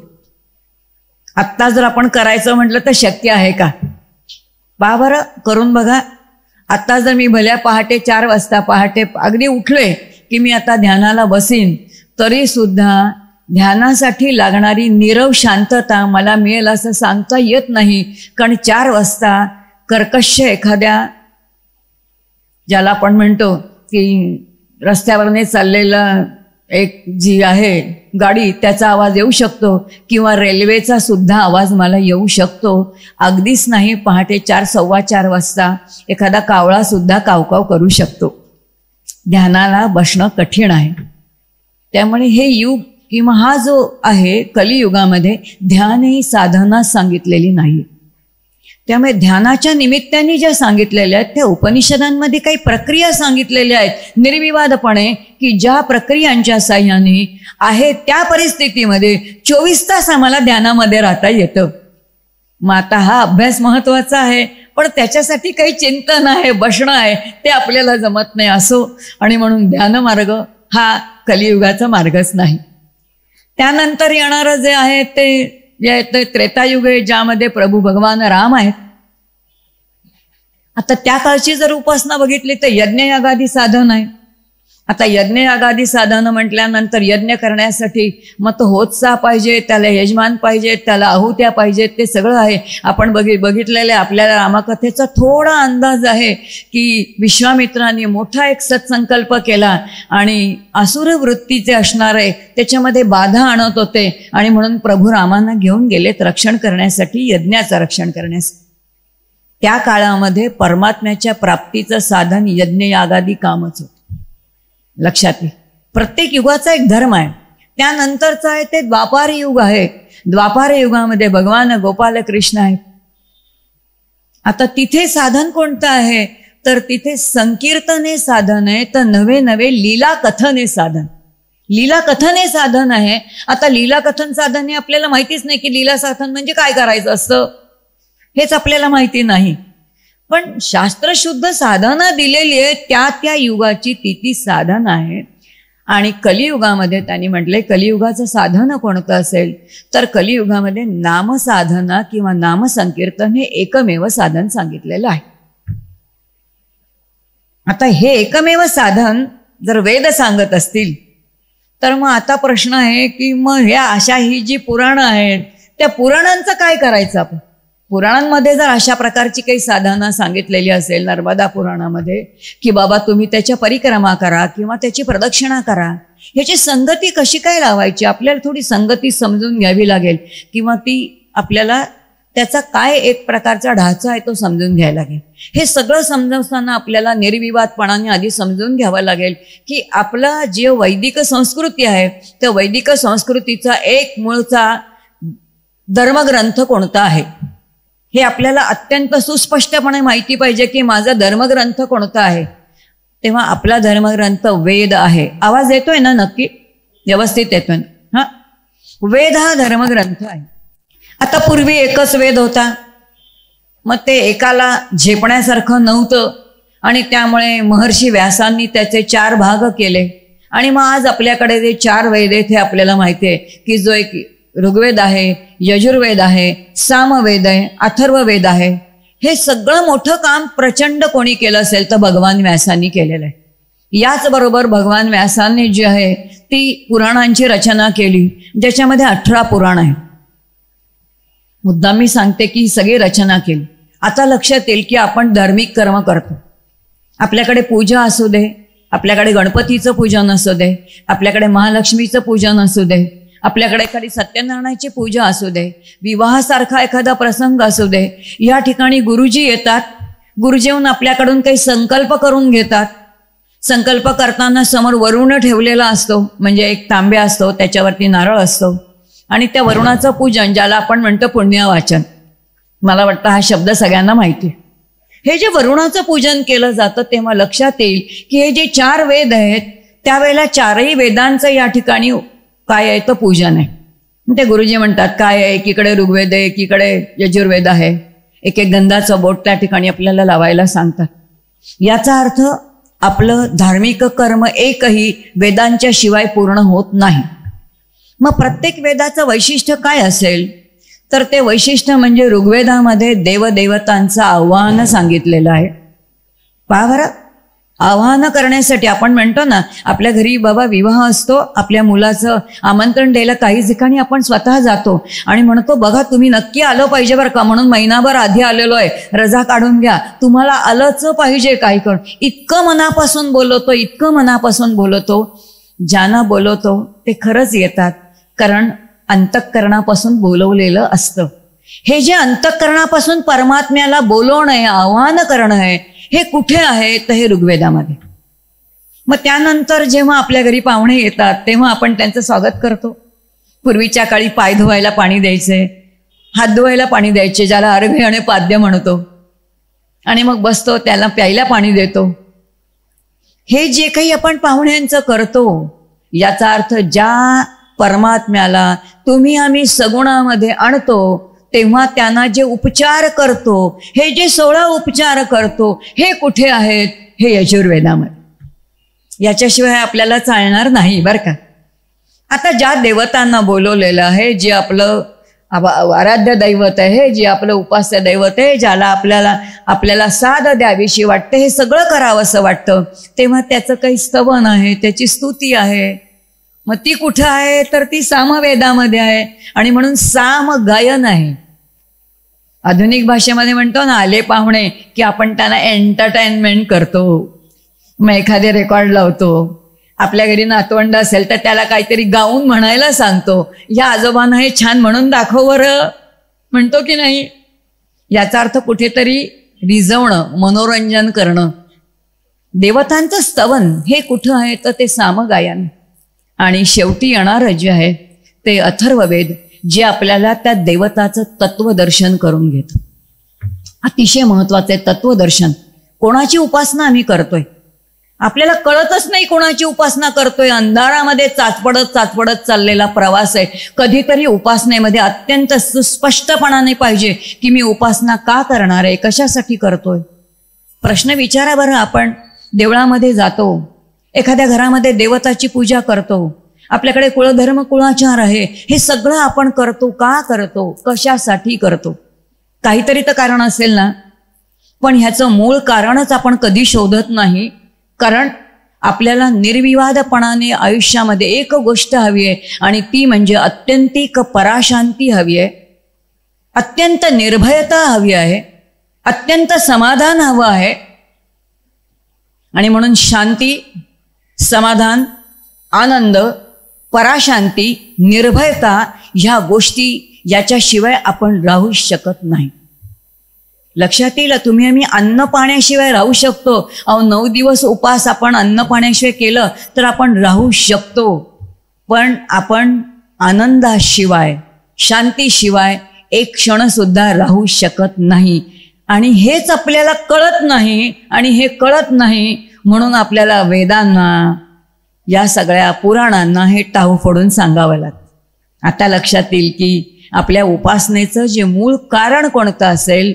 D: आत्ता जर आपण करायचं म्हटलं तर शक्य आहे का? पहा बरं, करून बघा. आत्ता जर मी भल्या पहाटे 4 वाजता पहाटे अगदी उठले की मी आता ध्यानाला बसीन, तरी सुद्धा ध्यानासाठी लागणारी नीरव शांतता मला मिळेल असं सांगता येत नाही. कारण 4 वाजता कर्कश एखाद्या, ज्याला आपण म्हणतो की रस्त्यावरने चाललेला एक जी आहे गाडी, त्याचा आवाज येऊ शकतो किंवा रेल्वेचा सुद्धा आवाज मला येऊ शकतो. अगदीच नाही, पहाटे 4, 4:15 वाजता एखादा कावळा सुद्धा कावकाव करू शकतो. ध्यानाला बसणं कठीण आहे. त्यामुळे हे युग किंवा हा जो आहे कलियुगामध्ये ध्यान ही साधना सांगितलेली नाही. त्यामुळे ध्यानाच्या निमित्ताने ज्या सांगितलेल्या आहेत त्या उपनिषदांमध्ये काही प्रक्रिया सांगितलेल्या आहेत निर्विवादपणे, की ज्या प्रक्रियांच्या साह्याने आहे त्या परिस्थितीमध्ये 24 तास आम्हाला ध्यानामध्ये राहता येतं. मग आता हा अभ्यास महत्त्वाचा आहे, पण त्याच्यासाठी काही चिंतन आहे, बसणं आहे, ते आपल्याला जमत नाही. असो, आणि म्हणून ध्यानमार्ग हा कलियुगाचा मार्गच नाही. त्यानंतर येणारं जे आहे ते त्रेतायुग आहे, ज्यामध्ये प्रभू भगवान राम आहेत. आता त्या काळची जर उपासना बघितली तर यज्ञयागादी साधन आहे. आता यज्ञयागादी साधनं म्हटल्यानंतर यज्ञ करण्यासाठी मग तो होतसा पाहिजे, त्याला यजमान पाहिजे, त्याला आहुत्या पाहिजेत, ते सगळं आहे. आपण बघितलेलं आपल्याला रामकथेचा थोडा अंदाज आहे की विश्वामित्राने मोठा एक सत्संकल्प केला आणि असुर वृत्तीचे असणारे त्याच्यामध्ये बाधा आणत होते आणि म्हणून प्रभू रामांना घेऊन गेलेत रक्षण करण्यासाठी, यज्ञाचं रक्षण करण्यासाठी. त्या काळामध्ये परमात्म्याच्या प्राप्तीचं साधन यज्ञयागादी कामच होतं. लक्षात घे, प्रत्येक युगाचा एक धर्म आहे. त्यानंतरचा आहे ते द्वापार युग आहे. द्वापार युगामध्ये भगवान गोपाल कृष्ण आहेत. आता तिथे साधन कोणतं आहे तर तिथे संकीर्तने साधन आहे, तर नवे नवे लीला कथने साधन. लीला कथने साधन आहे. आता लीला कथन साधन हे आपल्याला माहितीच नाही की लीला साधन म्हणजे काय करायचं असतं, हेच आपल्याला माहिती नाही. पण शास्त्रशुद्ध साधना दिलेली आहे, त्या त्या युगाची ती साधन आहे. आणि कलियुगामध्ये त्यांनी म्हटले कलियुगाचं साधन कोणतं असेल तर कलियुगामध्ये नामसाधना किंवा नामसंकीर्तन हे एकमेव साधन सांगितलेलं आहे. आता हे एकमेव साधन जर वेद सांगत असतील तर मग आता प्रश्न आहे की मग ह्या अशा ही जी पुराणं आहेत त्या पुराणांचं काय करायचं आपण. पुराणांमध्ये जर अशा प्रकारची काही साधना सांगितलेली असेल नर्मदा पुराणामध्ये की बाबा तुम्ही त्याच्या परिक्रमा करा किंवा त्याची प्रदक्षिणा करा, ह्याची संगती कशी काय लावायची आपल्याला थोडी संगती समजून घ्यावी लागेल किंवा ती आपल्याला त्याचा काय एक प्रकारचा ढाचा आहे तो समजून घ्यायला लागेल. हे सगळं समजवताना आपल्याला निर्विवादपणाने आधी समजून घ्यावं लागेल की आपला जे वैदिक संस्कृती आहे त्या वैदिक संस्कृतीचा एक मूळचा धर्मग्रंथ कोणता आहे हे आपल्याला अत्यंत सुस्पष्टपणे माहिती पाहिजे की माझा धर्मग्रंथ कोणता आहे. तेव्हा आपला धर्मग्रंथ वेद आहे. आवाज येतोय ना नक्की व्यवस्थित येतोय ना. हा, वेद हा धर्मग्रंथ आहे. आता पूर्वी एकच वेद होता, मग ते एकाला झेपण्यासारखं नव्हतं आणि त्यामुळे महर्षी व्यासांनी त्याचे 4 भाग केले. आणि मग आज आपल्याकडे जे 4 वेद आहेत हे आपल्याला माहिती आहे की जो एक ऋग्वेद आहे, यजुर्वेद आहे, सामवेद आहे, अथर्ववेद आहे. हे सगळं मोठं काम प्रचंड कोणी केलं असेल तर भगवान व्यासांनी केलेलं आहे. याचबरोबर भगवान व्यासांनी जी आहे ती पुराणांची रचना केली ज्याच्यामध्ये 18 पुराण आहे. मुद्दाम मी सांगते की ही सगळी रचना केली. आता लक्षात येईल की आपण धार्मिक कर्म करतो. आपल्याकडे पूजा असू दे, आपल्याकडे गणपतीचं पूजन असू दे, आपल्याकडे महालक्ष्मीचं पूजन असू दे, आपल्याकडे एखादी सत्यनारायणाची पूजा असू दे, विवाहासारखा एखादा प्रसंग असू दे, या ठिकाणी गुरुजी येतात. गुरुजी येऊन आपल्याकडून काही संकल्प करून घेतात. संकल्प करताना समोर वरुण ठेवलेला असतो, म्हणजे एक तांब्या असतो, त्याच्यावरती नारळ असतो आणि त्या वरुणाचं पूजन ज्याला आपण म्हणतो पुण्यवाचन, मला वाटतं हा शब्द सगळ्यांना माहिती आहे. हे जे वरुणाचं पूजन केलं जातं तेव्हा लक्षात येईल की हे जे 4 वेद आहेत त्यावेळेला 4ही वेदांचं या ठिकाणी काय आहे तर पूजन आहे. ते गुरुजी म्हणतात काय आहे, एकीकडे ऋग्वेद आहे, एकीकडे यजुर्वेद आहे, एक एक गंधाचं बोट त्या ठिकाणी आपल्याला लावायला सांगतात. याचा अर्थ आपलं धार्मिक कर्म एकही वेदांच्या शिवाय पूर्ण होत नाही. मग प्रत्येक वेदाचं वैशिष्ट्य काय असेल तर ते वैशिष्ट्य म्हणजे ऋग्वेदामध्ये देवदेवतांचं आव्हान सांगितलेलं आहे. पहा बरं, आवाहन करण्यासाठी आपण म्हणतो ना आपल्या घरी बाबा विवाह असतो, आपल्या मुलाचं आमंत्रण द्यायला काही ठिकाणी आपण स्वतः जातो आणि म्हणतो बघा तुम्ही नक्की आलं पाहिजे बरं का, म्हणून महिनाभर आधी आलेलो आहे, रजा काढून घ्या, तुम्हाला आलंच पाहिजे काही करून. इतकं मनापासून बोलवतो, इतकं मनापासून बोलवतो. ज्यांना बोलवतो ते खरंच येतात, कारण अंतःकरणापासून बोलवलेलं असतं. हे जे अंतःकरणापासून परमात्म्याला बोलवणं आहे, आवाहन करणं आहे, हे कुठे आहे तर हे ऋग्वेदामध्ये. मग त्यानंतर जेव्हा आपल्या घरी पाहुणे येतात तेव्हा आपण त्यांचं स्वागत करतो. पूर्वीच्या काळी पाय धुवायला पाणी द्यायचे, हात धुवायला पाणी द्यायचे, ज्याला अर्घ्य आणि पाद्य म्हणतो, आणि मग बसतो त्याला प्यायला पाणी देतो. हे जे काही आपण पाहुण्यांचं करतो याचा अर्थ ज्या परमात्म्याला तुम्ही आम्ही सगुणामध्ये आणतो तेव्हा त्यांना जे उपचार करतो, हे जे 16 उपचार करतो हे कुठे आहेत, हे यजुर्वेदामध्ये. याच्याशिवाय आपल्याला चालणार नाही बरं का. आता ज्या देवतांना बोलवलेलं आहे, जे आपलं आराध्य दैवत आहे, जे आपलं उपास्य दैवत आहे, ज्याला आपल्याला साध द्यावीशी वाटते, हे सगळं करावं असं वाटतं, तेव्हा त्याचं काही स्तवन आहे, त्याची स्तुती आहे. मग ती कुठं आहे तर ती सामवेदामध्ये आहे. आणि म्हणून साम गायन आहे. आधुनिक भाषेमध्ये म्हणतो ना, आले पाहुणे की आपण त्यांना एंटरटेनमेंट करतो. मग एखादे रेकॉर्ड लावतो. आपल्या घरी नातवंड असेल तर त्याला काहीतरी गाऊन म्हणायला सांगतो, या आजोबांना हे छान म्हणून दाखव बरं, म्हणतो की नाही. याचा अर्थ कुठेतरी रिझवणं, मनोरंजन करणं. देवतांचं स्तवन हे कुठं आहे तर ते सामगायन. आणि शेवटी येणारं जे आहे ते अथर्ववेद, जे आपल्याला त्या देवताचं तत्वदर्शन करून घेतं. अतिशय महत्वाचे तत्वदर्शन. कोणाची उपासना आम्ही करतोय आपल्याला कळतच नाही, कोणाची उपासना करतोय. अंधारामध्ये चाचपडत चाललेला प्रवास आहे. कधीतरी उपासनेमध्ये अत्यंत सुस्पष्टपणाने पाहिजे की मी उपासना का करणार आहे, कशासाठी करतोय. प्रश्न विचारा बरं. आपण देवळामध्ये जातो, एखाद्या घरामध्ये देवताची पूजा करतो, आपल्याकडे कुळधर्म कुळाचार आहे, हे सगळं आपण करतो. का करतो, कशासाठी करतो. काहीतरी तर कारण असेल ना. पण ह्याचं मूळ कारणच आपण कधी शोधत नाही. कारण आपल्याला निर्विवादपणाने आयुष्यामध्ये एक गोष्ट हवी आहे, आणि ती म्हणजे अत्यंतिक पराशांती हवी आहे, अत्यंत निर्भयता हवी आहे, अत्यंत समाधान हवं आहे. आणि म्हणून शांती, समाधान, आनंद, पराशांती, निर्भयता ह्या गोष्टी याच्याशिवाय आपण राहू शकत नाही. लक्षात येईल तुम्ही आम्ही अन्न पाण्याशिवाय राहू शकतो. 9 दिवस उपास आपण अन्न पाण्याशिवाय केलं तर आपण राहू शकतो. पण आपण आनंदाशिवाय, शांतीशिवाय एक क्षण सुद्धा राहू शकत नाही. आणि हेच आपल्याला कळत नाही. आणि हे कळत नाही म्हणून आपल्याला वेदांना, या सगळ्या पुराणांना हे टाहू फोडून सांगावं लागतं. आता लक्षात येईल की आपल्या उपासनेचं जे मूळ कारण कोणतं असेल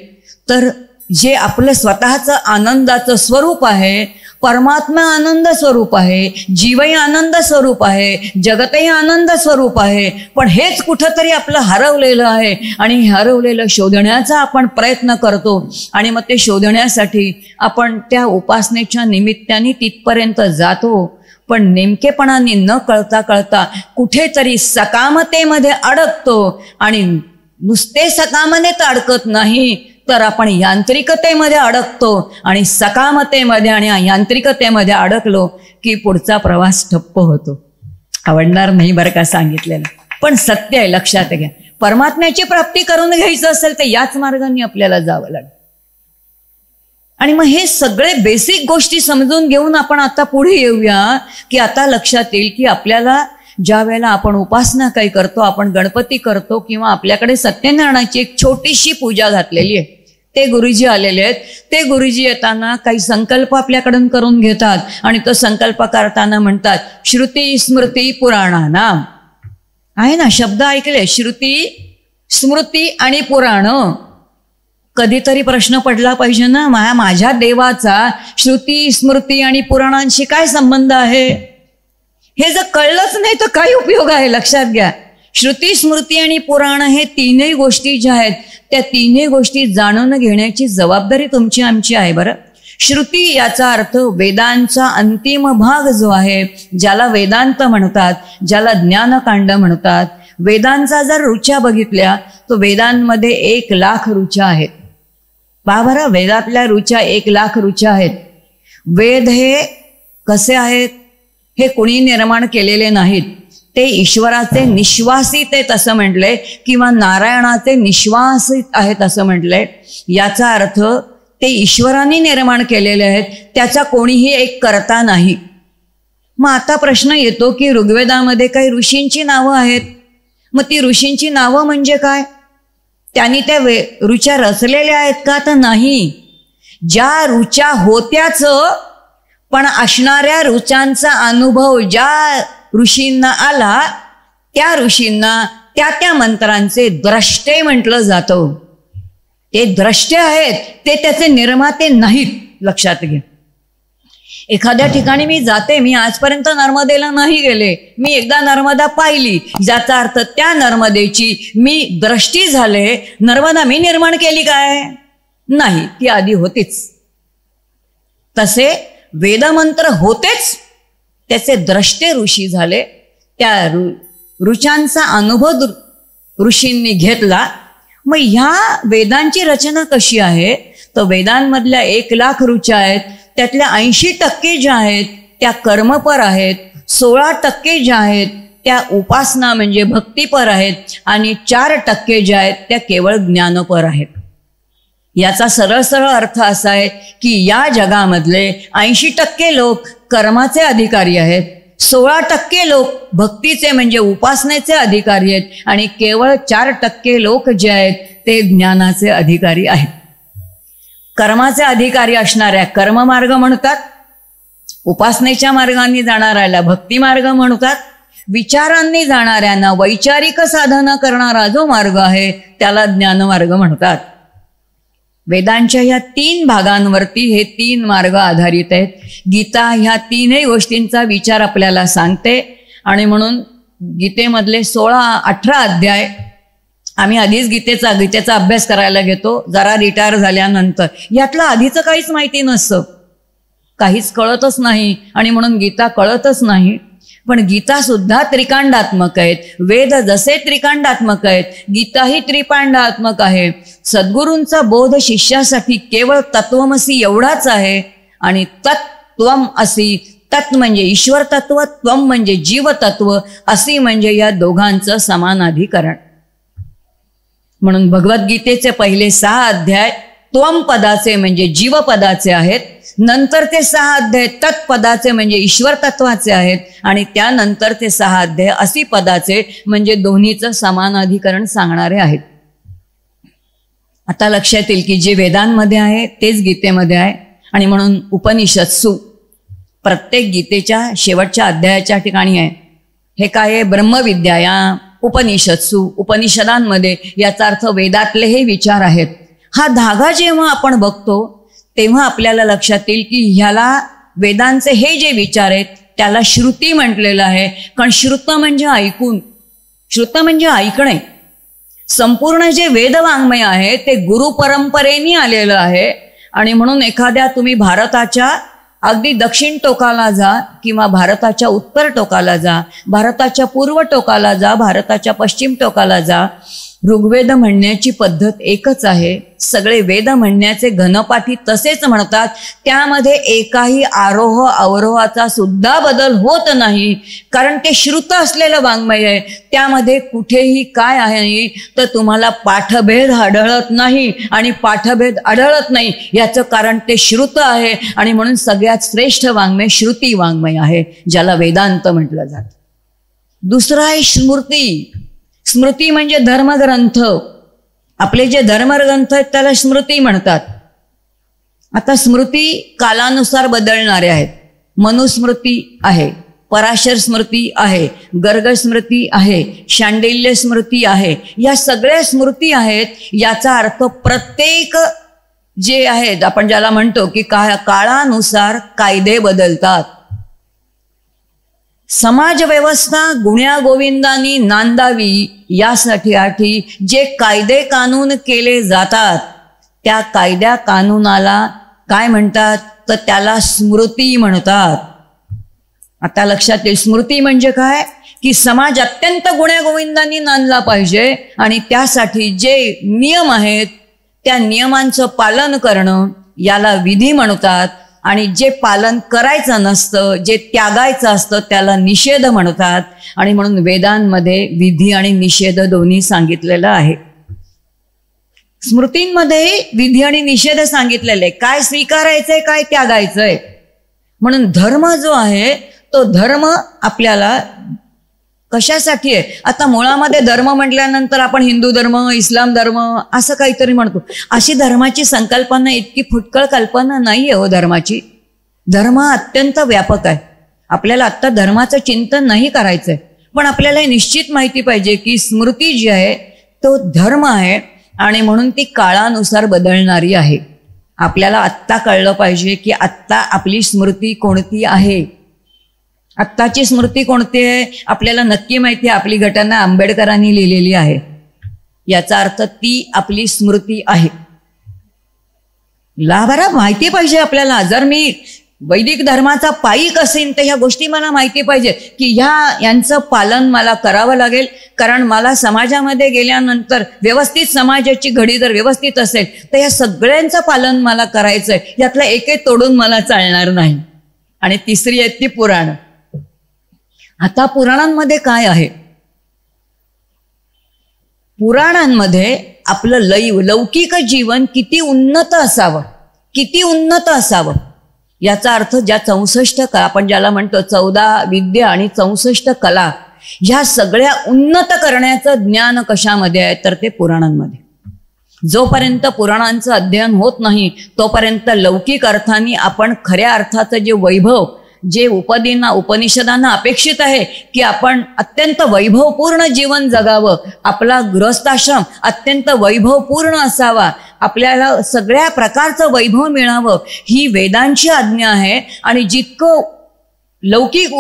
D: तर जे आपलं स्वतःचं आनंदाचं स्वरूप आहे, परमात्मा आनंद स्वरूप आहे, जीवही आनंद स्वरूप आहे, जगतही आनंद स्वरूप आहे. पण हेच कुठंतरी आपलं हरवलेलं आहे. आणि हरवलेलं शोधण्याचा आपण प्रयत्न करतो. आणि मग ते शोधण्यासाठी आपण त्या उपासनेच्या निमित्ताने तिथपर्यंत जातो. पण नेमकेपणाने न कळता कुठेतरी सकामतेमध्ये अडकतो. आणि नुसते सकामतेत अडकत नाही तर आपण यांत्रिकतेमध्ये अडकतो. आणि सकामतेमध्ये आणि यांत्रिकतेमध्ये अडकलो की पुढचा प्रवास ठप्प होतो. आवडणार नाही बरं का सांगितलेलं, पण सत्य आहे. लक्षात घ्या. परमात्म्याची प्राप्ती करून घ्यायचं असेल तर याच मार्गाने आपल्याला जावं लागेल. आणि मग हे सगळे बेसिक गोष्टी समजून घेऊन आपण आता पुढे येऊया की आता लक्षात येईल की आपल्याला ज्या वेळेला आपण उपासना काही करतो, आपण गणपती करतो किंवा आपल्याकडे सत्यनारायणाची एक छोटीशी पूजा घातलेली आहे, ते गुरुजी आलेले आहेत. ते गुरुजी येताना काही संकल्प आपल्याकडून करून घेतात आणि तो संकल्प करताना म्हणतात श्रुती स्मृती पुराणानाम. आहे ना शब्द ऐकले, श्रुती स्मृती आणि पुराण. कधीतरी प्रश्न पडला पाहिजे ना, माझ्या देवाचा श्रुती स्मृती आणि पुराणांशी काय संबंध आहे. हे जर कळलंच नाही तर काय उपयोग आहे. लक्षात घ्या. श्रुती स्मृती आणि पुराण हे तीनही गोष्टी ज्या आहेत त्या तीनही गोष्टी जाणून घेण्याची जबाबदारी तुमची आमची आहे. बरं, श्रुती याचा अर्थ वेदांचा अंतिम भाग जो आहे, ज्याला वेदांत म्हणतात, ज्याला ज्ञानकांड म्हणतात. वेदांचा जर रुचा बघितल्या तर वेदांमध्ये 1,00,000 रुचा आहेत. पहा बरं, वेदातल्या रुचा 1,00,000 रुचा आहेत. वेद हे कसे आहेत हे कुणी निर्माण केलेले नाहीत. ते ईश्वराचे निश्वासित आहेत असं म्हटले, किंवा नारायणाचे निश्वासित आहेत असं म्हटले. याचा अर्थ ते ईश्वराने निर्माण केलेले आहेत, त्याचा कोणीही एक करता नाही. मग आता प्रश्न येतो की ऋग्वेदामध्ये काही ऋषींची नावं आहेत. मग ती ऋषींची नावं म्हणजे काय? त्यांनी त्या ऋचा रचलेल्या आहेत का? तर नाही. ज्या ऋचा होत्याच पण असणाऱ्या ऋचांचा अनुभव ज्या ऋषींना आला त्या ऋषींना त्या मंत्रांचे द्रष्टे म्हटलं जातं. ते द्रष्टे आहेत, ते त्याचे निर्माते नाहीत. लक्षात घ्या. एखाद्या ठिकाणी मी जाते, मी आजपर्यंत नर्मदेला नाही गेले, मी एकदा नर्मदा पाहिली, याचा अर्थ त्या नर्मदेची मी दृष्टी झाले. नर्मदा मी निर्माण केली काय? नाही, ती आधी होतीच. तसे वेदमंत्र होतेच, त्याचे द्रष्टे ऋषी झाले. त्या ऋचांचा अनुभव ऋषींनी घेतला. मग ह्या वेदांची रचना कशी आहे? तर वेदांमधल्या 1,00,000 ऋचा आहेत, त्यातल्या 80% ज्या आहेत त्या कर्मपर आहेत, 16% ज्या आहेत त्या उपासना म्हणजे भक्तीपर आहेत, आणि 4% ज्या आहेत त्या केवळ ज्ञानपर आहेत. याचा सरळ सरळ अर्थ असा आहे की या जगामधले 80% लोक कर्माचे अधिकारी आहेत, 16% लोक भक्तीचे म्हणजे उपासनेचे अधिकारी आहेत, आणि केवळ 4% लोक जे आहेत ते ज्ञानाचे अधिकारी आहेत. कर्माचे अधिकारी असणाऱ्या कर्ममार्ग म्हणतात, उपासनेच्या मार्गाने जाणाऱ्याला भक्ती मार्ग म्हणतात, विचारांनी जाणाऱ्यांना वैचारिक साधना करणारा जो मार्ग आहे त्याला ज्ञानमार्ग म्हणतात. वेदांच्या ह्या 3 भागांवरती हे 3 मार्ग आधारित आहेत. गीता ह्या 3ही गोष्टींचा विचार आपल्याला सांगते, आणि म्हणून गीतेमधले 16-18 अध्याय आम्ही आधीच गीतेचा अभ्यास करायला घेतो जरा रिटायर झाल्यानंतर. यातलं आधीचं काहीच माहिती नसतं, काहीच कळतच नाही, आणि म्हणून गीता कळतच नाही. पण गीता सुद्धा त्रिकांडात्मक आहेत. वेद जसे त्रिकांडात्मक आहेत, गीताही त्रिकांडात्मक आहे. सद्गुरूंचा बोध शिष्यासाठी केवळ तत्वमसी एवढाच आहे, आणि तत्त्वम असी, तत् म्हणजे ईश्वर तत्व, त्वम म्हणजे जीव तत्व, असी म्हणजे या दोघांचं समानाधिकरण. म्हणून भगवद्गीतेचे पहिले 6 अध्याय त्वम पदाचे म्हणजे जीव पदाचे आहेत, नंतरचे 6 अध्याय तत्पदाचे म्हणजे ईश्वर तत्वाचे आहेत, आणि त्यानंतरचे 6 अध्याय असी पदाचे म्हणजे दोन्हीचं समानाधिकरण सांगणारे आहेत. आता लक्षात येईल की जे वेदांमध्ये आहे तेच गीतेमध्ये आहे, आणि म्हणून उपनिषत्सु प्रत्येक गीतेच्या शेवटच्या अध्यायाच्या ठिकाणी आहे. हे काय आहे? ब्रह्मविद्या या उपनिषत्सु, उपनिषदांमध्ये, याचा अर्थ वेदातले हे विचार आहेत. हा धागा जेव्हा आपण बघतो तेव्हा आपल्याला लक्षात येईल की ह्याला वेदांचे हे जे विचार आहेत त्याला श्रुती म्हटलेलं आहे. कारण श्रुत म्हणजे ऐकून, श्रुत म्हणजे ऐकणे. संपूर्ण जे वेदवाङ्मय आहे ते गुरु परंपरेने आलेलं आहे, आणि म्हणून एखाद्या तुम्ही भारताच्या अगदी दक्षिण टोकाला जा किंवा भारताच्या उत्तर टोकाला जा, भारताच्या पूर्व टोकाला जा, भारताच्या पश्चिम टोकाला जा, ऋग्वेद म्हणण्याची पद्धत एकच आहे. सगळे वेद म्हणण्याचे घनपाठी तसेच म्हणतात. त्यामध्ये एकाही आरोह अवरोहाचा सुद्धा बदल होत नाही, कारण ते श्रुत असलेलं वाङ्मय आहे. त्यामध्ये कुठेही काय आहे तर तुम्हाला पाठभेद आढळत नाही, आणि पाठभेद आढळत नाही याचं कारण ते श्रुत आहे, आणि म्हणून सगळ्यात श्रेष्ठ वाङ्मय श्रुती वाङ्मय आहे, ज्याला वेदांत म्हटलं जातं. दुसरं आहे स्मृती. स्मृती म्हणजे धर्मग्रंथ. आपले जे धर्मग्रंथ आहेत त्याला स्मृती म्हणतात. आता स्मृती कालानुसार बदलणारे आहेत. मनुस्मृती आहे, पराशर स्मृती आहे, गर्ग स्मृती आहे, शांडिल्य स्मृती आहे. या सगळ्या स्मृती आहेत. याचा अर्थ प्रत्येक जे आहेत आपण ज्याला म्हणतो की काळानुसार कायदे बदलतात. समाज व्यवस्था गुण्या गोविंदांनी नांदावी यासाठी जे कायदे कानून केले जातात त्या कायद्या कानूनाला काय म्हणतात तर त्याला स्मृती म्हणतात. आता लक्षात येईल स्मृती म्हणजे काय की समाज अत्यंत गुण्या गोविंदांनी नांदला पाहिजे, आणि त्यासाठी जे नियम आहेत त्या नियमांचं पालन करणं याला विधी म्हणतात, आणि जे पालन करायचं नसतं, जे त्यागायचं असतं त्याला निषेध म्हणतात. आणि म्हणून वेदांमध्ये विधी आणि निषेध दोन्ही सांगितलेलं आहे. स्मृतींमध्ये विधी आणि निषेध सांगितलेले, काय स्वीकारायचंय काय त्यागायचंय. म्हणून धर्म जो आहे तो धर्म आपल्याला कशासाठी आहे. आता मुळामध्ये धर्म म्हटल्यानंतर आपण हिंदू धर्म, इस्लाम धर्म असं काहीतरी म्हणतो. अशी धर्माची संकल्पना इतकी फुटकळ कल्पना नाही आहे हो धर्माची. धर्म अत्यंत व्यापक आहे. आपल्याला आत्ता धर्माचं चिंतन नाही करायचंय, पण आपल्याला हे निश्चित माहिती पाहिजे की स्मृती जी आहे तो धर्म आहे, आणि म्हणून ती काळानुसार बदलणारी आहे. आपल्याला आत्ता कळलं पाहिजे की आत्ता आपली स्मृती कोणती आहे. आत्ताची स्मृती कोणती आहे आपल्याला नक्की माहिती आहे. आपली घटना आंबेडकरांनी लिहिलेली आहे. याचा अर्थ ती आपली स्मृती आहे. बरं माहिती पाहिजे आपल्याला. जर मी वैदिक धर्माचा पाईक असेल तर ह्या गोष्टी मला माहिती पाहिजे की यांचं पालन मला करावं लागेल. कारण मला समाजामध्ये गेल्यानंतर व्यवस्थित समाजाची घडी जर व्यवस्थित असेल तर या सगळ्यांचं पालन मला करायचंय. यातलं एकही तोडून मला चालणार नाही. आणि तिसरी आहे ती पुराण. आता पुराणांमध्ये काय आहे? पुराणांमध्ये आपलं लौकिक जीवन किती उन्नत असावं, किती उन्नत असावं याचा अर्थ ज्या 64 कला आपण ज्याला म्हणतो 14 विद्या आणि 64 कला, ह्या सगळ्या उन्नत करण्याचं ज्ञान कशामध्ये आहे तर ते पुराणांमध्ये. जोपर्यंत पुराणांचं अध्ययन होत नाही तोपर्यंत लौकिक अर्थाने आपण खऱ्या अर्थाचं जे वैभव, जे उपनिषदांना अपेक्षित आहे की आपण अत्यंत वैभवपूर्ण जीवन जगावं, आपला गृहस्थाश्रम अत्यंत वैभवपूर्ण असावा, आपल्याला सगळ्या प्रकारचं वैभव मिळावं, ही वेदांची आज्ञा आहे. आणि जितकं लौकिक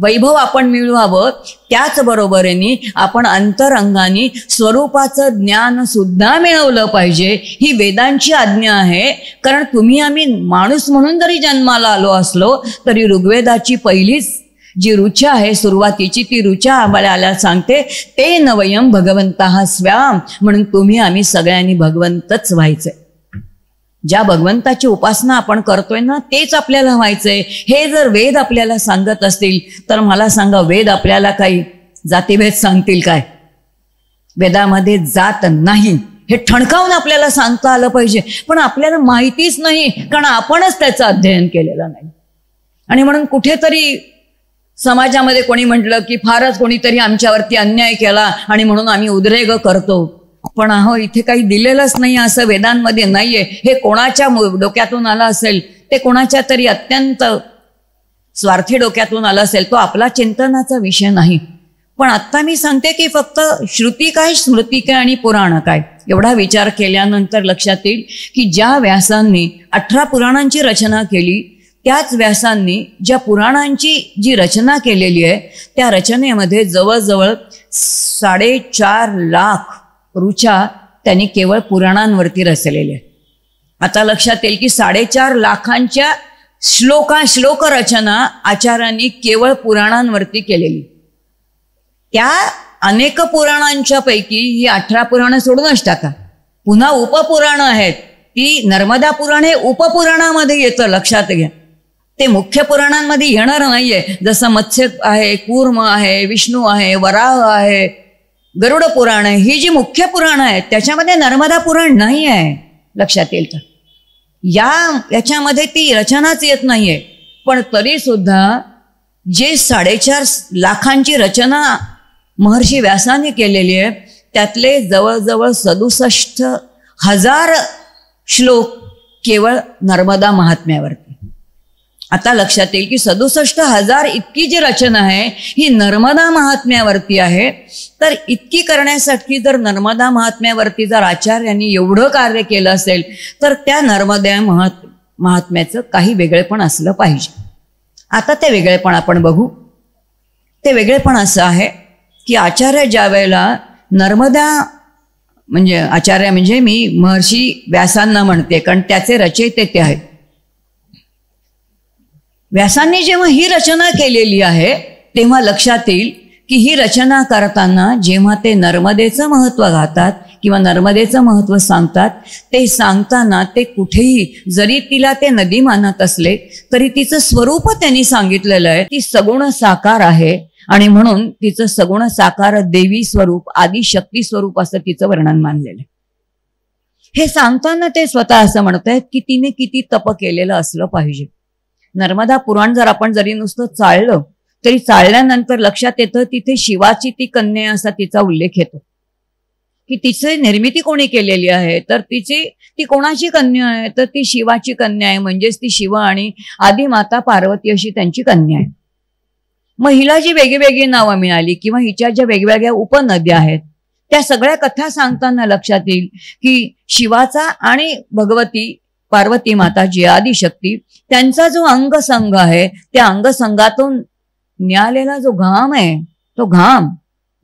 D: वैभव आपण मिळवावं त्याचबरोबरीने आपण अंतरंगाने स्वरूपाचं ज्ञान सुद्धा मिळवलं पाहिजे, ही वेदांची आज्ञा आहे. कारण तुम्ही आम्ही माणूस म्हणून जरी जन्माला आलो असलो तरी ऋग्वेदाची पहिलीच जी ऋचा आहे सुरुवातीची, ती ऋचा आम्हाला सांगते ते नवयम भगवंतः स्वाम, म्हणून तुम्ही आम्ही सगळ्यांनी भगवंतच व्हायचंय. ज्या भगवंताची उपासना आपण करतोय ना तेच आपल्याला व्हायचंय. हे जर वेद आपल्याला सांगत असतील तर मला सांगा, वेद आपल्याला काही जातीभेद सांगतील काय? वेदामध्ये जात नाही हे ठणकावून आपल्याला सांगता आलं पाहिजे. पण आपल्याला माहितीच नाही कारण आपणच त्याचं अध्ययन केलेलं नाही. आणि म्हणून कुठेतरी समाजामध्ये कोणी म्हटलं की फारच कोणीतरी आमच्यावरती अन्याय केला आणि म्हणून आम्ही उद्रेक करतो. पण इथे काही दिलेलंच नाही, असं वेदांमध्ये नाहीये. हे कोणाच्या डोक्यातून आलं असेल, ते कोणाच्या तरी अत्यंत स्वार्थी डोक्यातून आलं असेल, तो आपला चिंतनाचा विषय नाही. पण आत्ता मी सांगते की फक्त श्रुती काय, स्मृती काय आणि पुराण काय एवढा विचार केल्यानंतर लक्षात येईल की ज्या व्यासांनी 18 पुराणांची रचना केली त्याच व्यासांनी ज्या पुराणांची जी रचना केलेली आहे त्या रचनेमध्ये जवळजवळ 4.5 लाख ऋचा त्यांनी केवळ पुराणांवरती रचलेले. आता लक्षात येईल की 4.5 लाखांच्या श्लोक रचना आचार्यांनी केवळ पुराणांवरती केलेली. त्या अनेक पुराणांच्या पैकी ही 18 पुराणं सोडूनच टाका. पुन्हा उपपुराणं आहेत. ती नर्मदा पुराण हे उपपुराणामध्ये येतं, लक्षात घ्या. ते मुख्य पुराणांमध्ये येणार नाहीये. जसं मत्स्य आहे, कूर्म आहे, विष्णू आहे, वराह आहे, गरुड पुराण आहे, ही जी मुख्य पुराण आहेत त्याच्यामध्ये नर्मदा पुराण नाही आहे, लक्षात येईल का? याच्यामध्ये ती रचनाच येत नाहीये. पण तरी सुद्धा जे 4.5 लाखांची रचना महर्षी व्यासाने केलेली आहे त्यातले जवळजवळ 67,000 श्लोक केवळ नर्मदा महात्म्यावरती. आता लक्षात येईल की 67,000 इतकी जी रचना आहे ही नर्मदा महात्म्यावरती आहे. तर इतकी करण्यासाठी जर नर्मदा महात्म्यावरती जर आचार्यांनी एवढं कार्य केलं असेल तर त्या नर्मदा महात्म्याचं काही वेगळेपण असलं पाहिजे. आता ते वेगळेपण आपण बघू. ते वेगळेपण असं आहे की आचार्य ज्या वेळेला नर्मदा म्हणजे आचार्य म्हणजे मी महर्षी व्यासांना म्हणते कारण त्याचे रचयिते ते आहेत. व्यासांनी जेव्हा ही रचना केलेली आहे तेव्हा लक्षात येईल की ही रचना करताना जेव्हा ते नर्मदेचं महत्त्व गातात किंवा नर्मदेचं महत्त्व सांगतात ते सांगताना ते कुठेही जरी तिला ते नदी मानत असले तरी तिचं स्वरूप त्यांनी सांगितलेलं आहे. ती सगुण साकार आहे आणि म्हणून तिचं सगुण साकार देवी स्वरूप आदिशक्ती स्वरूप असं तिचं वर्णन मानलेलं आहे. हे सांगताना ते स्वतः असं म्हणतायत की तिने किती तप केलेलं असलं पाहिजे. नर्मदा पुराण जर आपण जरी नुसतं चाललं तरी चालल्यानंतर लक्षात येतं तिथे शिवाची ती कन्या असा तिचा उल्लेख येतो की तिची निर्मिती कोणी केलेली आहे. तर ती कोणाची कन्या आहे तर ती शिवाची कन्या आहे. म्हणजेच ती शिव आणि आदिमाता पार्वती अशी त्यांची कन्या आहे. मग हिला जी वेगळी नावं मिळाली किंवा हिच्या ज्या वेगवेगळ्या उपनद्या आहेत त्या सगळ्या कथा सांगताना लक्षात येईल की शिवाचा आणि भगवती पार्वती माता जी आदिशक्ती, त्यांचा जो अंगसंग आहे त्या अंगसंगातून निघालेला जो घाम आहे, तो घाम,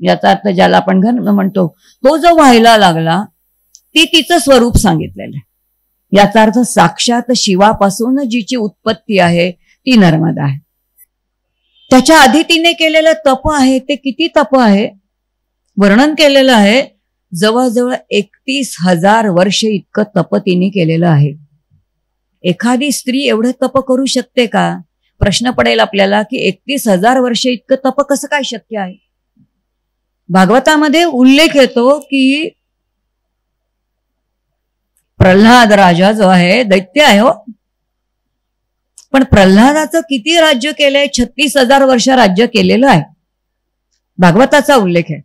D: याचा अर्थ ज्याला आपण घन म्हणतो, तो जो व्हायला लागला, ती तिचं स्वरूप सांगितलेलं आहे. याचा अर्थ साक्षात शिवापासून जिची उत्पत्ती आहे ती नर्मदा आहे. त्याच्या आधी तिने केलेलं तप आहे ते किती तप आहे वर्णन केलेलं आहे. जवळजवळ 31,000 वर्ष इतकं तप तिने केलेलं आहे. एखादी स्त्री एवढं तप करू शकते का? प्रश्न पडेल आपल्याला की 31,000 वर्ष इतकं तप कसं काय शक्य आहे. भागवतामध्ये उल्लेख येतो की प्रल्हाद राजा जो आहे दैत्य आहे हो, पण प्रल्हादाचं किती राज्य केलंय? 36,000 वर्ष राज्य केलेलं आहे. भागवताचा उल्लेख आहे.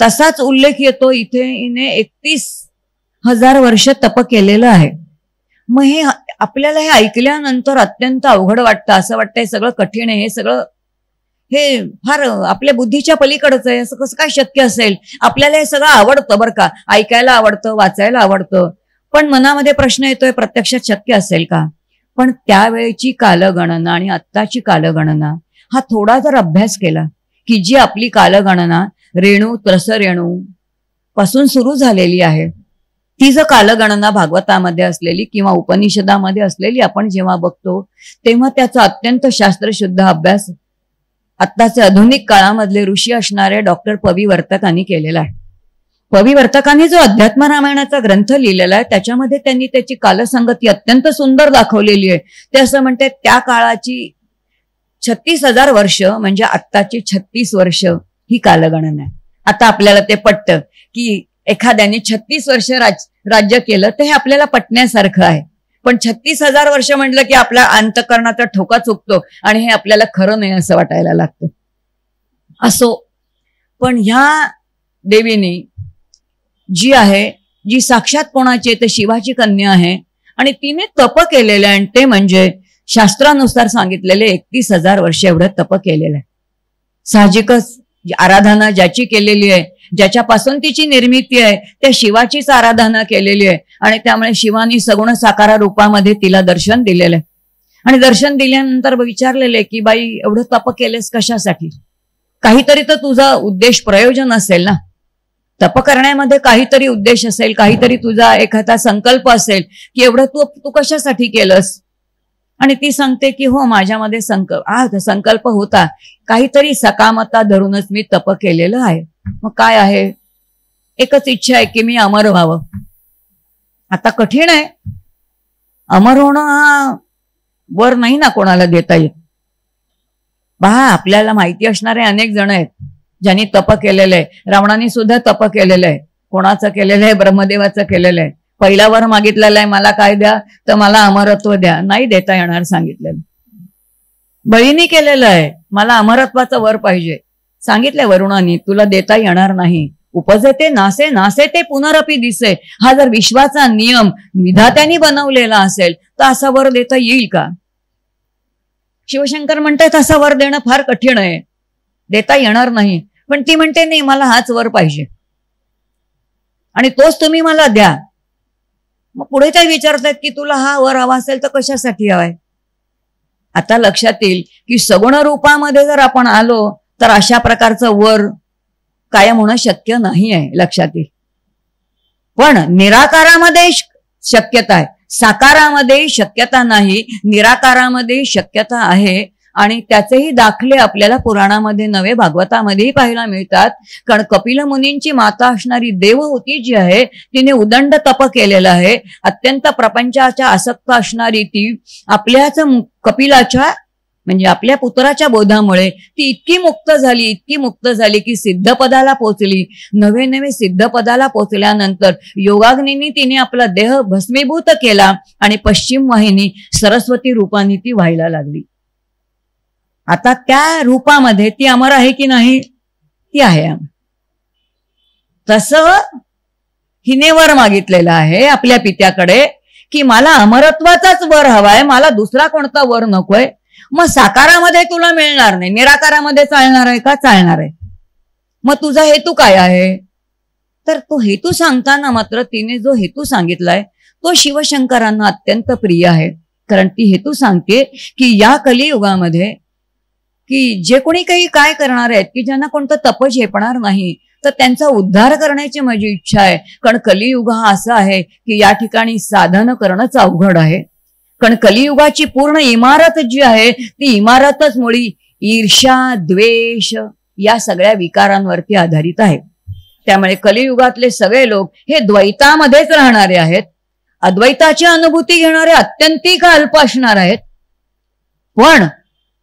D: तसाच उल्लेख येतो इथे हिने 31,000 वर्ष तप केलेलं आहे. मग हे आपल्याला हे ऐकल्यानंतर अत्यंत अवघड वाटतं. असं वाटतंय सगळं कठीण आहे, हे सगळं हे फार आपल्या बुद्धीच्या पलीकडच आहे, असं कसं काय शक्य असेल? आपल्याला हे सगळं आवडतं बरं का, ऐकायला आवडतं, वाचायला आवडतं, पण मनामध्ये प्रश्न येतोय प्रत्यक्षात शक्य असेल का? पण त्यावेळेची कालगणना आणि आत्ताची कालगणना हा थोडा जर अभ्यास केला की जी आपली कालगणना रेणू त्रसरेणू पासून सुरू झालेली आहे, ती जर कालगणना भागवतामध्ये असलेली किंवा उपनिषदामध्ये असलेली आपण जेव्हा बघतो तेव्हा त्याचा अत्यंत शास्त्रशुद्ध अभ्यास आत्ताचे आधुनिक काळामधले ऋषी असणारे डॉक्टर पविवर्तकांनी केलेला आहे. पविवर्तकांनी जो अध्यात्म रामायणाचा ग्रंथ लिहिलेला आहे त्याच्यामध्ये त्यांनी त्याची कालसंगती अत्यंत सुंदर दाखवलेली आहे. ते असं म्हणते त्या काळाची 36,000 वर्ष म्हणजे आत्ताची 36 वर्ष ही कालगणना आहे. आता आपल्याला ते पटतं की एखाद्याने 36 वर्ष राज्य केलं तर हे आपल्याला पटण्यासारखं आहे, पण 36,000 वर्ष म्हटलं की आपल्या अंतःकरणाचा ठोका चुकतो आणि हे आपल्याला खरं नाही असं वाटायला लागतं. असो, पण ह्या देवीने जी आहे, जी साक्षात कोणाची तर शिवाची कन्या आहे आणि तिने तप केलेलं आहे, आणि ते म्हणजे शास्त्रानुसार सांगितलेले 31,000 वर्ष एवढं तप केलेलं आहे. साहजिकच आराधना ज्याची केलेली आहे, ज्याच्यापासून तिची निर्मिती आहे त्या शिवाचीच आराधना केलेली आहे, आणि त्यामुळे शिवानी सगुण साकार रूपामध्ये तिला दर्शन दिलेलं आहे. आणि दर्शन दिल्यानंतर विचारलेले की बाई एवढं तप केलेस कशासाठी? काहीतरी तर तुझा उद्देश प्रयोजन असेल ना, तप करण्यामध्ये काहीतरी उद्देश असेल, काहीतरी तुझा एखादा संकल्प असेल की एवढं तू कशासाठी केलंस? आणि ती सांगते की हो, माझ्यामध्ये संकल्प होता, काहीतरी सकामता धरूनच मी तप केलेलं आहे. मग काय आहे? एकच इच्छा आहे की मी अमर व्हावं. आता कठीण आहे, अमर होणं हा वर नाही ना कोणाला देता येत. पहा, आपल्याला माहिती असणारे अनेक जण आहेत ज्यांनी तप केलेलं आहे. रावणाने सुद्धा तप केलेलं आहे. कोणाचं केलेलं आहे? ब्रह्मदेवाचं केलेलं आहे. पहिला वर मागितलेला आहे, मला काय द्या? तर मला अमरत्व द्या. नाही देता येणार सांगितलेलं. बळीने केलेलं आहे, मला अमरत्वाचं वर पाहिजे. सांगितलंय वरुणाने, तुला देता येणार नाही. उपजे ते नासे, नासे ते पुनरपी दिसे. हा जर विश्वाचा नियम विधात्याने बनवलेला असेल तर असा वर देता येईल का? शिवशंकर म्हणतात असा वर देणं फार कठीण आहे, देता येणार नाही. पण ती म्हणते नाही, मला हाच वर पाहिजे आणि तोच तुम्ही मला द्या. मग पुढे काय विचारतात की तुला हा वर हवा असेल तर कशासाठी हवाय? आता लक्षात येईल की सगुण रूपामध्ये जर आपण आलो तर अशा प्रकारचं वर कायम होणं शक्य नाही आहे, लक्षात येईल. पण निराकारामध्ये शक्यता आहे, साकारामध्ये शक्यता नाही, निराकारामध्ये शक्यता आहे. आणि त्याचेही दाखले आपल्याला पुराणामध्ये नवे भागवतामध्येही पाहायला मिळतात. कारण कपिल मुनींची माता असणारी देवहूती जी आहे तिने उदंड तप केलेलं आहे. अत्यंत प्रपंचाच्या आसक्त असणारी ती आपल्याच कपिलाच्या म्हणजे आपल्या पुत्राच्या बोधामुळे ती इतकी मुक्त झाली की सिद्धपदाला पोचली. नवे सिद्धपदाला पोचल्यानंतर योगाग्नीने तिने आपला देह भस्मीभूत केला आणि पश्चिम वाहिनी सरस्वती रूपाने ती व्हायला लागली. आता त्या रूपामध्ये ती अमर आहे की नाही? ती आहे अमर. तसं हिने वर मागितलेलं आहे आपल्या पित्याकडे की मला अमरत्वाचाच वर हवाय, मला दुसरा कोणता वर नकोय. मग साकारामध्ये तुला मिळणार नाही, निराकारामध्ये चालणार आहे का? चालणार आहे. मग तुझा हेतू काय आहे? तर तो हेतू सांगताना मात्र तिने जो हेतू सांगितलाय तो शिवशंकरांना अत्यंत प्रिय आहे. कारण ती हेतू सांगते की या कलियुगामध्ये की जे कोणी काही काय करणार आहेत, की ज्यांना कोणतं तप झेपणार नाही, तर त्यांचा उद्धार करण्याची माझी इच्छा आहे. कारण कलियुग हा असा आहे की या ठिकाणी साधन करणंच अवघड आहे. कारण कलियुगाची पूर्ण इमारत जी आहे ती इमारतच मुळी ईर्ष्या, द्वेष या सगळ्या विकारांवरती आधारित आहे. त्यामुळे कलियुगातले सगळे लोक हे द्वैतामध्येच राहणारे आहेत. अद्वैताची अनुभूती घेणारे अत्यंतिक अल्प असणार आहेत. पण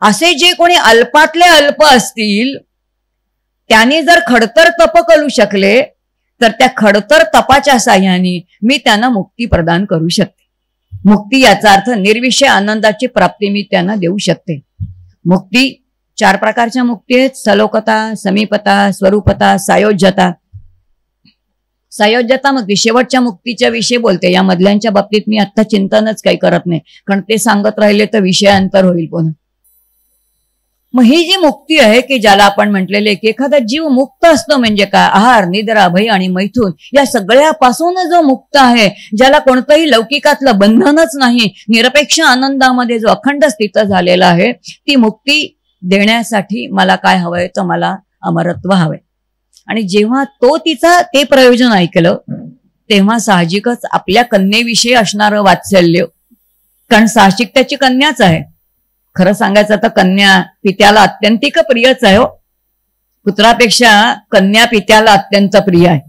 D: असे जे कोणी अल्पातले अल्प असतील त्यांनी जर खडतर तप करू शकले तर त्या खडतर तपाच्या साह्याने मी त्यांना मुक्ती प्रदान करू शकते. मुक्ती याचा अर्थ निर्विषय आनंदाची प्राप्ती मी त्यांना देऊ शकते. मुक्ती 4 प्रकारच्या मुक्ती आहेत: सलोकता, समीपता, स्वरूपता, सायोज्यता. सायोज्यता मुक्ती शेवटच्या मुक्तीच्या विषयी बोलते. या मधल्यांच्या बाबतीत मी आता चिंतनच काही करत नाही, कारण ते सांगत राहिले तर विषयांतर होईल पुन्हा. मग ही जी मुक्ती आहे की ज्याला आपण म्हटलेले की एखादा जीव मुक्त असतो म्हणजे काय, आहार, निद्रा, भय आणि मैथून या सगळ्यापासून जो मुक्त आहे, ज्याला कोणतंही लौकिकातलं बंधनच नाही, निरपेक्ष आनंदामध्ये जो अखंड स्थित झालेला आहे, ती मुक्ती देण्यासाठी मला काय हवंय, तर मला अमरत्व हवंय. आणि जेव्हा तो तिचा ते प्रयोजन ऐकलं तेव्हा साहजिकच आपल्या कन्येविषयी असणारं वात्सल्य, कारण साहजिक त्याची कन्याच आहे. खरं सांगायचं तर कन्या पित्याला अत्यंतिक प्रियच आहे. पुत्रापेक्षा कन्या पित्याला अत्यंत प्रिय आहे.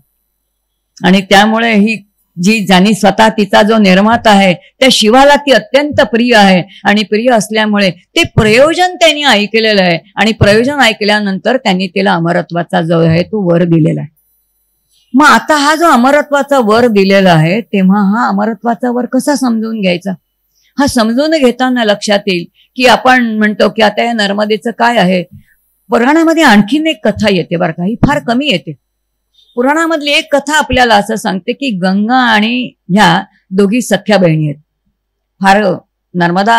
D: आणि त्यामुळे ही जी ज्यांनी स्वतः तिचा जो निर्माता आहे त्या शिवाला ती अत्यंत प्रिय आहे. आणि प्रिय असल्यामुळे ते प्रयोजन त्यांनी ऐकलेलं आहे. आणि प्रयोजन ऐकल्यानंतर त्यांनी तिला अमरत्वाचा जो आहे तो वर दिलेला आहे. मग आता हा जो अमरत्वाचा वर दिलेला आहे, तेव्हा हा अमरत्वाचा वर कसा समजून घ्यायचा, हा समजून घेताना लक्षात येईल की आपण म्हणतो की आता या नर्मदेचं काय आहे. पुराणामध्ये आणखीन एक कथा येते बरं का, ही फार कमी येते. पुराणामधली एक कथा आपल्याला असं सांगते की गंगा आणि ह्या दोघी सख्या बहिणी आहेत. फार नर्मदा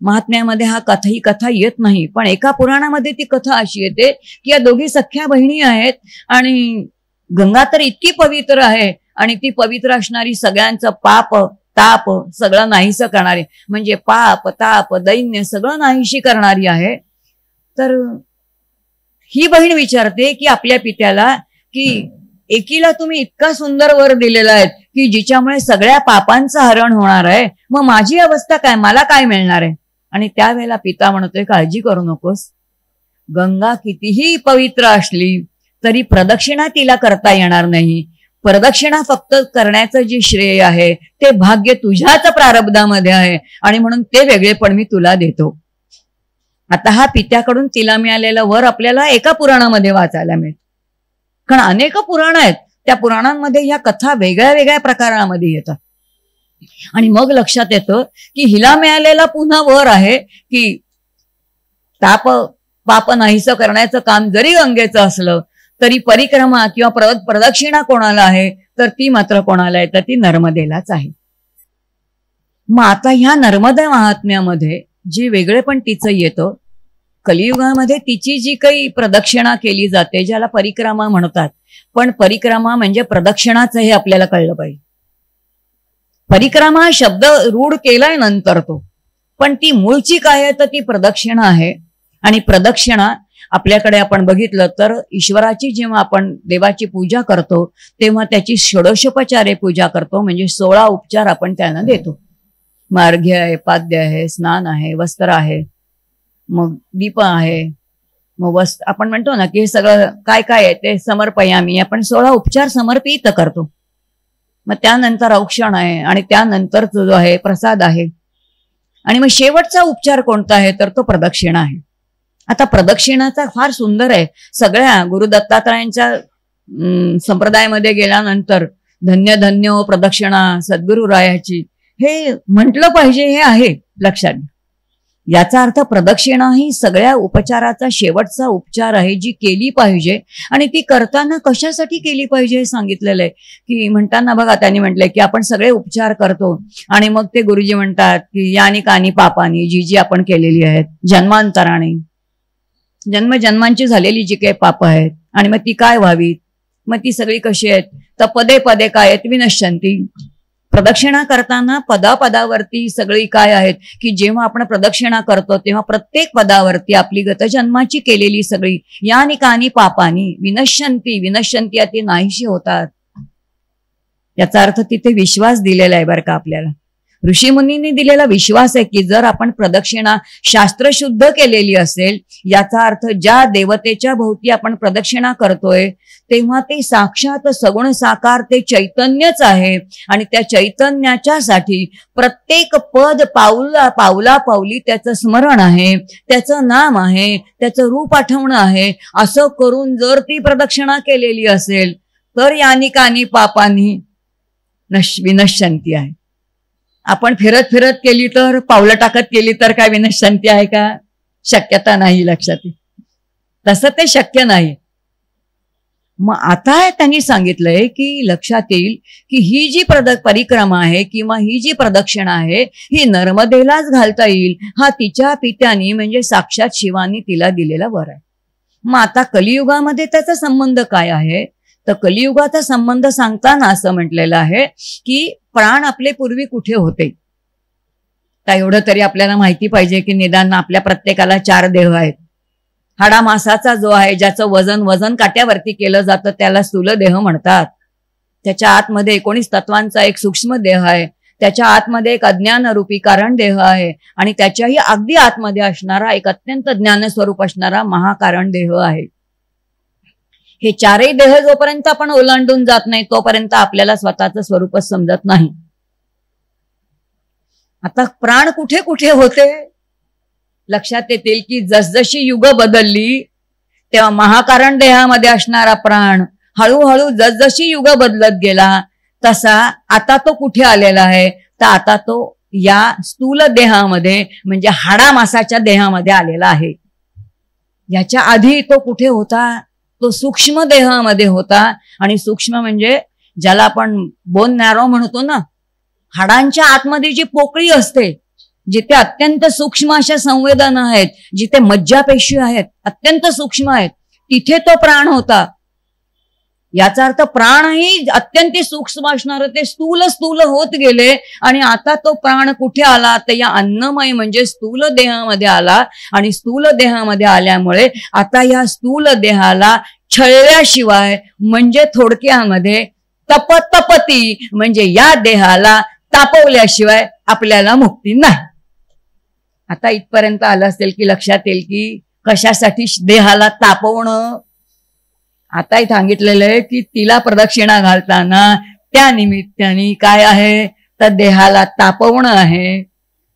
D: महात्म्यामध्ये ही कथा येत नाही, पण एका पुराणामध्ये ती कथा अशी येते की या दोघी सख्या बहिणी आहेत आणि गंगा तर इतकी पवित्र आहे आणि ती पवित्र असणारी सगळ्यांचं पाप ताप सगळं नाहीसं करणारी, म्हणजे पाप ताप दैन्य सगळं नाहीशी करणारी आहे. तर ही बहीण विचारते की आपल्या पित्याला की एकीला तुम्ही इतका सुंदर वर दिलेला आहे की जिच्यामुळे सगळ्या पापांचं हरण होणार आहे, मग माझी अवस्था काय, मला काय मिळणार आहे. आणि त्यावेळेला पिता म्हणतोय काळजी करू नकोस, गंगा कितीही पवित्र असली तरी प्रदक्षिणा तिला करता येणार नाही. प्रदक्षिणा फक्त करण्याचं जे श्रेय आहे ते भाग्य तुझ्याच प्रारब्धामध्ये आहे आणि म्हणून ते वेगळेपण मी तुला देतो. आता हा पित्याकडून तिला मिळालेला वर आपल्याला एका पुराणामध्ये वाचायला मिळेल, कारण अनेक पुराण आहेत. त्या पुराणांमध्ये ह्या कथा वेगळ्या वेगळ्या प्रकारामध्ये येतात. आणि मग लक्षात येतं की हिला मिळालेला पुन्हा वर आहे की ताप पाप नाहीसं करण्याचं काम जरी गंगेचं असलं तरी परिक्रमा किंवा प्रदक्षिणा कोणाला आहे, तर ती मात्र कोणाला आहे, तर ती नर्मदेलाच आहे. मग आता ह्या नर्मदा महात्म्यामध्ये जे वेगळेपण तिचं येतं, कलियुगामध्ये तिची जी काही प्रदक्षिणा केली जाते ज्याला परिक्रमा म्हणतात, पण परिक्रमा म्हणजे प्रदक्षिणाचं हे आपल्याला कळलं पाहिजे. परिक्रमा शब्द रूढ केलाय नंतर तो, पण ती मूळची काय आहे तर ती प्रदक्षिणा आहे. आणि प्रदक्षिणा आपल्याकडे आपण बघितलं तर ईश्वराची जेव्हा आपण देवाची पूजा करतो तेव्हा त्याची षोडशोपचारे पूजा करतो, म्हणजे 16 उपचार आपण त्यांना देतो. मग अर्घ्य आहे, पाद्य आहे, स्नान आहे, वस्त्र आहे, मग दीप आहे, मग आपण म्हणतो ना की हे सगळं काय काय आहे ते समर्पयामी, आपण 16 उपचार समर्पित करतो. मग त्यानंतर औक्षण आहे आणि त्यानंतर जो आहे प्रसाद आहे. आणि मग शेवटचा उपचार कोणता आहे तर तो प्रदक्षिणा आहे. आता प्रदक्षिणाचा फार सुंदर आहे. सगळ्या गुरु दत्तात्रयांच्या संप्रदायामध्ये गेल्यानंतर धन्य धन्य प्रदक्षिणा सद्गुरु रायाची हे म्हटलं पाहिजे, हे आहे लक्षात. याचा अर्थ प्रदक्षिणा ही सगळ्या उपचाराचा शेवटचा उपचार आहे जी केली पाहिजे. आणि ती करताना कशासाठी केली पाहिजे हे सांगितलेलं आहे की म्हणताना बघा त्यांनी म्हटलंय की आपण सगळे उपचार करतो आणि मग ते गुरुजी म्हणतात की यानी कानी पापानी जी जी आपण केलेली आहेत जन्मांतराने, जन्मजन्मांची झालेली जी काही पाप आहेत आणि मग ती काय व्हावीत, मग ती सगळी कशी आहेत तर पदे पदे काय आहेत विनश्यंती. प्रदक्षिणा करताना पदापदावरती सगळी काय आहेत की जेव्हा आपण प्रदक्षिणा करतो तेव्हा प्रत्येक पदावरती आपली गतजन्माची केलेली सगळी यानी कानी पापानी विनश्यंती ती नाहीशी होतात. याचा अर्थ तिथे विश्वास दिलेला आहे बरं का आपल्याला. ऋषीमुनींनी दिलेला विश्वास आहे की जर आपण प्रदक्षिणा शास्त्रशुद्ध केलेली असेल, याचा अर्थ ज्या देवतेच्या भोवती आपण प्रदक्षिणा करतोय तेव्हा ते साक्षात सगुण साकार ते चैतन्यच आहे आणि त्या चैतन्याच्यासाठी प्रत्येक पद पावली त्याचं स्मरण आहे, त्याचं नाम आहे, त्याचं रूप आठवणं आहे. असं करून जर ती प्रदक्षिणा केलेली असेल तर यानी कानी पापानी विनश्यंती आहे. आपण फिरत फिरत केली तर, पावलं टाकत केली तर काय विनश्यंती आहे का? शक्यता नाही. लक्षात येईल तसं ते शक्य नाही. मग आता त्यांनी सांगितलंय की लक्षात येईल की ही जी परिक्रमा आहे किंवा ही जी प्रदक्षिणा आहे ही नर्मदेलाच घालता येईल. हा तिच्या पित्यानी म्हणजे साक्षात शिवानी तिला दिलेला वर आहे. मग आता कलियुगामध्ये त्याचा संबंध काय आहे? तर कलियुगाचा संबंध सांगताना असं म्हटलेलं आहे की प्राण आपले पूर्वी कुठे होते. तर एवढं तरी आपल्याला माहिती पाहिजे की निदान आपल्या प्रत्येकाला 4 देह आहेत. हाडामासाचा जो आहे ज्याचं वजन काट्यावरती केलं जातं त्याला स्थूल देह म्हणतात. त्याच्या आतमध्ये 19 तत्वांचा एक सूक्ष्म देह आहे. त्याच्या आतमध्ये एक अज्ञान रूपी कारण देह आहे आणि त्याच्याही अगदी आतमध्ये असणारा एक अत्यंत ज्ञानस्वरूप असणारा महाकारण देह आहे. हे 4ही देह जोपर्यंत आपण ओलांडून जात नाही तोपर्यंत आपल्याला स्वतःचं स्वरूपच समजत नाही. आता प्राण कुठे कुठे होते लक्षात येतील की जसजशी युग बदलली तेव्हा महाकारण देहामध्ये असणारा प्राण हळूहळू जसजशी युग बदलत गेला तसा आता तो कुठे आलेला आहे, तर आता तो या स्थूल देहामध्ये म्हणजे हाडामासाच्या देहामध्ये आलेला आहे. याच्या आधी तो कुठे होता? तो सूक्ष्म देहामध्ये होता. आणि सूक्ष्म म्हणजे ज्याला आपण बोन नॅरो म्हणतो ना, हाडांच्या आतमध्ये जी पोकळी असते जिथे अत्यंत सूक्ष्म अशा संवेदना आहेत, जिथे मज्जापेशी आहेत अत्यंत सूक्ष्म आहेत, तिथे तो प्राण होता. याचा अर्थ प्राणही अत्यंत सूक्ष्म असणार ते स्थूल होत गेले आणि आता तो प्राण कुठे आला तर या अन्नमय म्हणजे स्थूल देहामध्ये आला. आणि स्थूल देहामध्ये आल्यामुळे आता या स्थूल देहाला छळल्याशिवाय म्हणजे थोडक्यामध्ये तपती म्हणजे या देहाला तापवल्याशिवाय आपल्याला मुक्ती नाही. आता इथपर्यंत आलं असेल की लक्षात येईल की कशासाठी देहाला तापवणं. आता सांगितलेलं आहे की तिला प्रदक्षिणा घालताना त्या निमित्ताने काय आहे तर देहाला तापवणं आहे.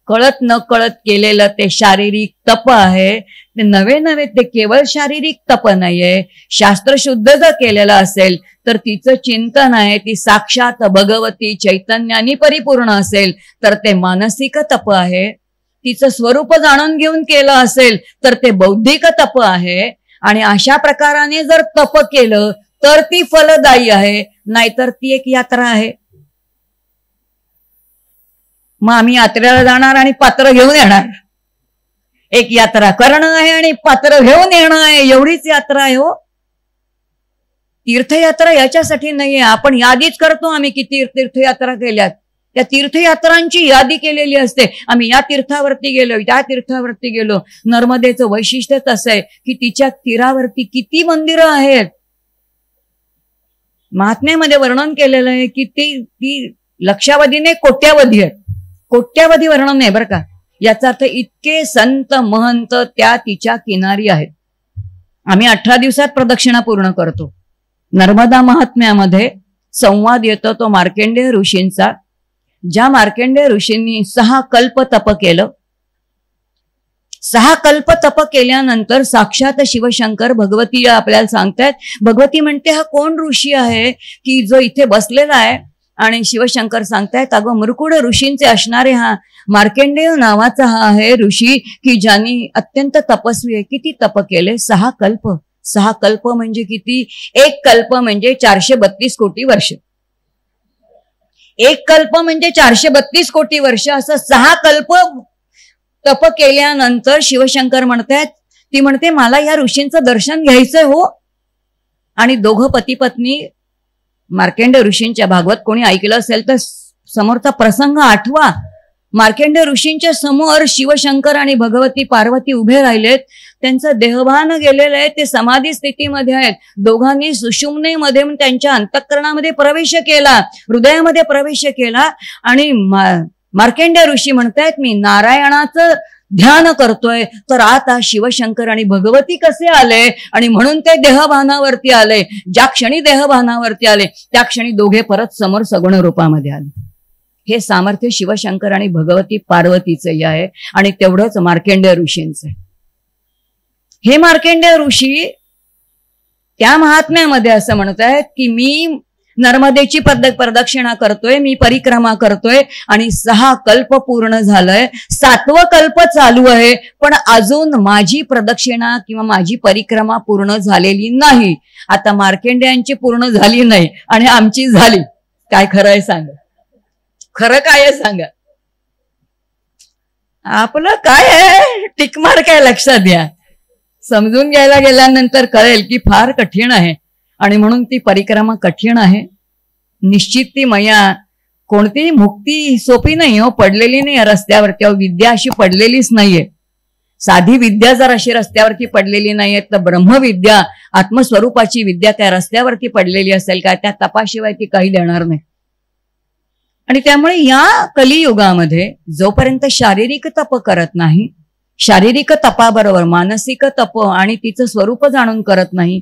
D: कळत न कळत केलेलं ते शारीरिक तप आहे. ते नवे ते केवळ शारीरिक तप नाहीये. शास्त्रशुद्ध जर केलेलं असेल तर तिचं चिंतन आहे ती साक्षात भगवती चैतन्याने परिपूर्ण असेल तर ते मानसिक तप आहे. तिचं स्वरूप जाणून घेऊन केलं असेल तर ते बौद्धिक तप आहे. आणि अशा प्रकाराने जर तप केलं तर ती फलदायी आहे, नाहीतर ती एक यात्रा आहे. मग आम्ही यात्रेला जाणार आणि पात्र घेऊन येणार. एक यात्रा करणं आहे आणि पात्र घेऊन येणं आहे, एवढीच यात्रा आहे हो. तीर्थयात्रा याच्यासाठी नाहीये. आपण यादीच करतो आम्ही किती तीर्थयात्रा केल्यात. त्या तीर्थयात्रांची यादी केलेली असते. आम्ही या तीर्थावरती गेलो, त्या तीर्थावरती गेलो. नर्मदेचं वैशिष्ट्यच असं आहे की तिच्या तीरावरती किती मंदिरं आहेत. महात्म्यामध्ये वर्णन केलेलं आहे की ती लक्षावधीने कोट्यावधी आहेत. कोट्यावधी वर्णन आहे बरं का. याचा अर्थ इतके संत महंत त्या तिच्या किनारी आहेत. आम्ही 18 दिवसात प्रदक्षिणा पूर्ण करतो. नर्मदा महात्म्यामध्ये संवाद येतो तो मार्कंडेय ऋषींचा. ज्या मार्कंडेय ऋषींनी 6 कल्प तप केलं. 6 कल्प तप केल्यानंतर साक्षात शिवशंकर भगवती आपल्याला सांगतायत. भगवती म्हणते हा कोण ऋषी आहे की जो इथे बसलेला आहे. आणि शिवशंकर सांगतायत अगं मृकुड ऋषींचे असणारे हा मार्कंडेय नावाचा हा आहे ऋषी की ज्यांनी अत्यंत तपस्वी आहे. किती तप केले? 6 कल्प. 6 कल्प म्हणजे किती? एक कल्प म्हणजे 432 कोटी वर्ष. एक कल्प म्हणजे 432 कोटी वर्ष. असं 6 कल्प तप केल्यानंतर शिवशंकर म्हणतायत, ती म्हणते मला या ऋषींचं दर्शन घ्यायचंय हो. आणि दोघं पती पत्नी मार्कंडेय ऋषींच्या, भागवत कोणी ऐकलं असेल तर समोरचा प्रसंग आठवा. मार्कंडेय ऋषींच्या समोर शिवशंकर आणि भगवती पार्वती उभे राहिलेत. त्यांचं देहभान गेलेलं आहे, ते समाधी स्थितीमध्ये आहेत. दोघांनी सुषुम्नेमध्ये त्यांच्या अंतःकरणामध्ये प्रवेश केला, हृदयामध्ये प्रवेश केला. आणि मार्कंडेय ऋषी म्हणतायत मी नारायणाचं ध्यान करतोय, तर आता शिवशंकर आणि भगवती कसे आले आणि म्हणून ते देहभानावरती आले. ज्या क्षणी देहभानावरती आले त्या क्षणी दोघे परत समोर सगुण रूपामध्ये आले. हे सामर्थ्य शिवशंकर आणि भगवती पार्वतीचंही आहे आणि तेवढंच मार्कंडेय ऋषींचं आहे. हे मार्कंडेय ऋषी त्या महात्म्यामध्ये असं म्हणत आहेत की मी नर्मदेची प्रदक्षिणा करतोय, मी परिक्रमा करतोय आणि 6 कल्प पूर्ण झालंय, 7वं कल्प चालू आहे, पण अजून माझी प्रदक्षिणा किंवा माझी परिक्रमा पूर्ण झालेली नाही. आता मार्कंडेयांची पूर्ण झाली नाही आणि आमची झाली. काय खरं आहे सांगा, खरं काय आहे सांगा. आपलं काय आहे टिकमार्क आहे लक्षात घ्या. समजून घ्यायला गेल्यानंतर कळेल की फार कठीण आहे आणि म्हणून ती परिक्रमा कठीण आहे. निश्चित ती मैया कोणतीही मुक्ती सोपी नाही हो, पडलेली नाही रस्त्यावरती. विद्या अशी पडलेलीच नाहीये. साधी विद्या जर अशी रस्त्यावरती पडलेली नाहीये तर ब्रह्मविद्या आत्मस्वरूपाची विद्या त्या रस्त्यावरती पडलेली असेल का? त्या तपाशिवाय ती काही देणार नाही. आणि त्यामुळे या कलियुगामध्ये जोपर्यंत शारीरिक तप करत नाही, शारीरिक तपाबरोबर मानसिक तप आणि तिचं स्वरूप जाणून करत नाही,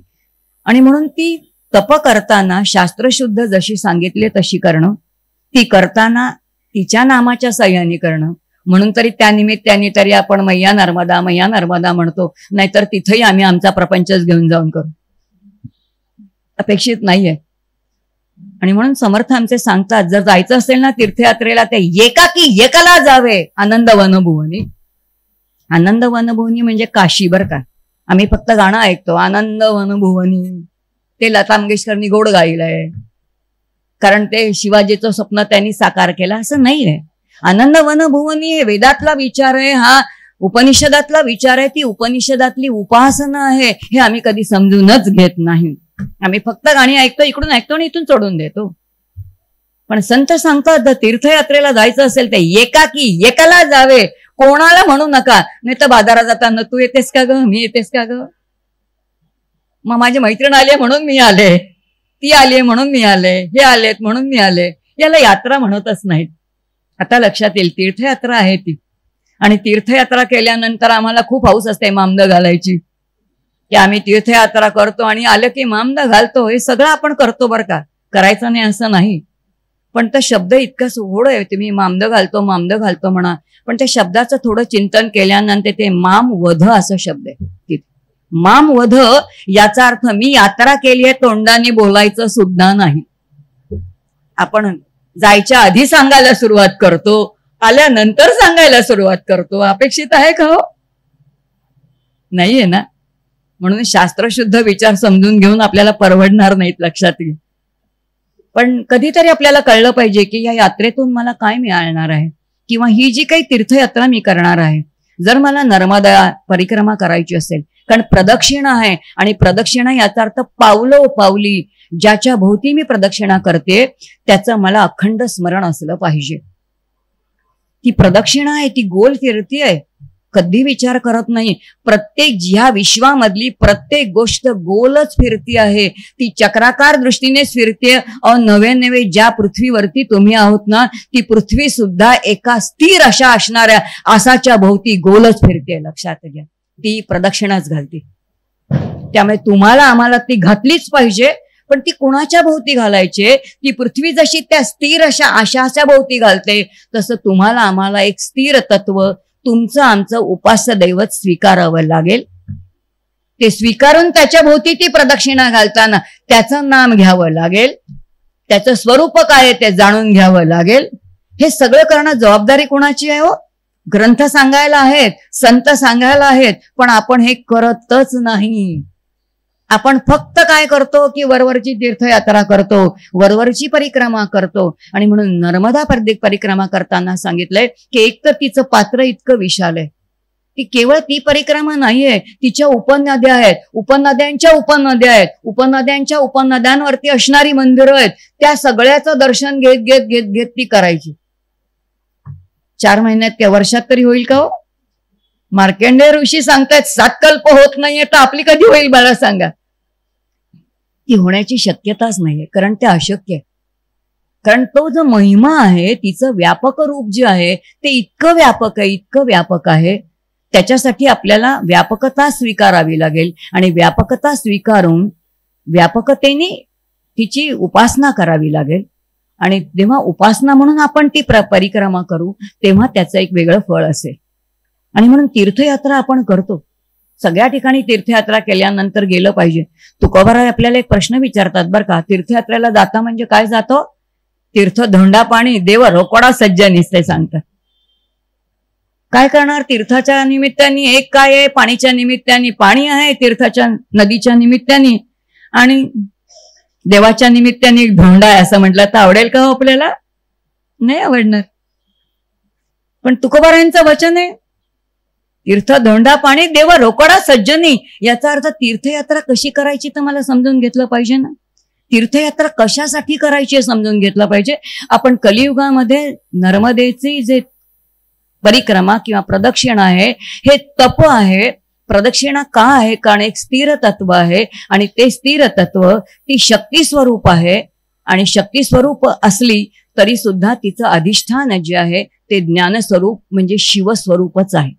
D: आणि म्हणून ती तप करताना शास्त्रशुद्ध जशी सांगितली तशी करणं, ती करताना तिच्या नामाच्या साह्याने करणं. म्हणून तरी त्या निमित्ताने तरी आपण मैया नर्मदा मैया नर्मदा म्हणतो, नाहीतर तिथेही आम्ही आमचा प्रपंचच घेऊन जाऊन करू, अपेक्षित नाहीये. आणि म्हणून समर्थ आमचे सांगतात जर जायचं असेल ना तीर्थयात्रेला ते एकाकी एकाला जावे आनंद वनभुवनी. आनंद वनभुवनी म्हणजे काशी बर का. आम्ही फक्त गाणं ऐकतो आनंद वनभुवनी, ते लता मंगेशकरनी गोड गायलंय कारण ते शिवाजीचं स्वप्न त्यांनी साकार केलं, असं नाहीये. आनंद वनभुवनी हे वेदातला विचार आहे, हा उपनिषदातला विचार आहे, ती उपनिषदातली उपासना आहे. हे आम्ही कधी समजूनच घेत नाही. आम्ही फक्त गाणी ऐकतो, इकडून ऐकतो आणि इथून सोडून देतो. पण संत सांगतात तीर्थयात्रेला जायचं असेल ते एकाकी एकाला जावे, कोणाला म्हणू नका. नाही तर बाजारात जाताना तू येतेस का ग, मी येतेस का ग, मग माझी मैत्रीण आली म्हणून मी आले, ती आली म्हणून मी आले, हे आलेत म्हणून मी आले. याला यात्रा म्हणतच नाहीत. आता लक्षात येईल तीर्थयात्रा आहे ती. आणि तीर्थयात्रा केल्यानंतर आम्हाला खूप हौस असते मामद घालायची, की आम्ही तीर्थयात्रा करतो आणि आलं की मामद घालतो. हे सगळं आपण करतो बरं का, करायचं नाही असं नाही. पण तो शब्द इतका सोहळ आहे, तुम्ही मामद घालतो म्हणा, पण त्या शब्दाचं थोडं चिंतन केल्यानंतर ते माम वध असं शब्द आहे. माम वध याचा अर्थ मी यात्रा केली आहे, तोंडाने बोलायचं सुद्धा नाही. आपण जायच्या आधी सांगायला सुरुवात करतो, आल्यानंतर सांगायला सुरुवात करतो. अपेक्षित आहे का हो? नाहीये ना. म्हणून शास्त्रशुद्ध विचार समजून घेऊन आपल्याला परवडणार नाहीत, लक्षात घे. पण कधीतरी आपल्याला कळलं पाहिजे की या यात्रेतून मला काय मिळणार आहे, किंवा ही जी काही तीर्थयात्रा मी करणार आहे, जर मला नर्मदा परिक्रमा करायची असेल, कारण प्रदक्षिणा आहे आणि प्रदक्षिणा याचा अर्थ पावलोपावली ज्याच्या भोवती मी प्रदक्षिणा करते त्याचं मला अखंड स्मरण असलं पाहिजे. ती प्रदक्षिणा आहे, ती गोल फिरती आहे, कधी विचार करत नाही. प्रत्येक ह्या विश्वामधली प्रत्येक गोष्ट गोलच फिरती आहे, ती चक्राकार दृष्टीनेच फिरते. नवे नवे ज्या पृथ्वीवरती तुम्ही आहोत ना, ती पृथ्वी सुद्धा एका स्थिर अशा असणाऱ्या आसाच्या भोवती गोलच फिरते. लक्षात घ्या, ती प्रदक्षिणाच घालते. त्यामुळे तुम्हाला आम्हाला ती घातलीच पाहिजे. पण ती कोणाच्या भोवती घालायचे? ती पृथ्वी जशी त्या स्थिर अशा आशाच्या भोवती घालते, तसं तुम्हाला आम्हाला एक स्थिर तत्व, तुमचं आमचं उपास्य दैवत स्वीकारावं लागेल. ते स्वीकारून त्याच्या भोवती ती प्रदक्षिणा घालताना त्याचं नाम घ्यावं लागेल, त्याचं स्वरूप काय आहे ते जाणून घ्यावं लागेल. हे सगळं करणं जबाबदारी कोणाची आहे हो? ग्रंथ सांगायला आहेत, संत सांगायला आहेत, पण आपण हे करतच नाही. आपण फक्त काय करतो की वरवरची तीर्थयात्रा करतो, वरवरची परिक्रमा करतो. आणि म्हणून नर्मदा परिक्रमा करताना सांगितलंय की एक तर तिचं पात्र इतकं विशाल आहे, ती केवळ ती परिक्रमा नाहीये, तिच्या उपनद्या आहेत, उपनद्यांच्या उपनद्या आहेत, उपनद्यांच्या उपनद्यांवरती असणारी मंदिरं आहेत, त्या सगळ्याचं दर्शन घेत घेत घेत घेत ती करायची. 4 महिन्यात त्या वर्षात तरी होईल का हो? मार्कंडेय ऋषी सांगतायत 7 कल्प होत नाहीये, तर आपली कधी होईल मला सांगा? ती होण्याची शक्यताच नाहीये, कारण ते अशक्य आहे. कारण तो जो महिमा आहे, तिचं व्यापक रूप जे आहे ते इतकं व्यापक आहे, इतकं व्यापक आहे, त्याच्यासाठी आपल्याला व्यापकता स्वीकारावी लागेल. आणि व्यापकता स्वीकारून व्यापकतेने तिची उपासना करावी लागेल. आणि जेव्हा उपासना म्हणून आपण ती परिक्रमा करू, तेव्हा त्याचं एक वेगळं फळ असेल. आणि म्हणून तीर्थयात्रा आपण करतो. सगळ्या ठिकाणी तीर्थयात्रा केल्यानंतर गेलं पाहिजे. तुकोबाराय आपल्याला एक प्रश्न विचारतात बरं का, तीर्थयात्रेला जाता म्हणजे काय जातो? तीर्थ धोंडा पाणी देव रोकडा सज्जनीस, ते सांगतात. काय करणार तीर्थाच्या निमित्ताने? एक काय आहे, पाणीच्या निमित्ताने पाणी आहे, तीर्थाच्या नदीच्या निमित्ताने, आणि देवाच्या निमित्ताने धोंडा आहे असं म्हटलं तर आवडेल का हो आपल्याला? नाही आवडणार. पण तुकोबारायांचं वचन आहे, तीर्थ धोंडा पाणी देव रोकडा सज्जनी. याचा अर्थ तीर्थयात्रा कशी करायची तर मला समजून घेतलं पाहिजे ना. तीर्थयात्रा कशासाठी करायची हे समजून घेतलं पाहिजे. आपण कलियुगामध्ये नर्मदेची जे परिक्रमा किंवा प्रदक्षिणा आहे, हे तप आहे. प्रदक्षिणा का आहे? कारण एक स्थिर तत्व आहे, आणि ते स्थिर तत्व ती शक्ती स्वरूप आहे. आणि शक्ती स्वरूप असली तरी सुद्धा तिचं अधिष्ठान जे आहे ते ज्ञानस्वरूप म्हणजे शिवस्वरूपच आहे.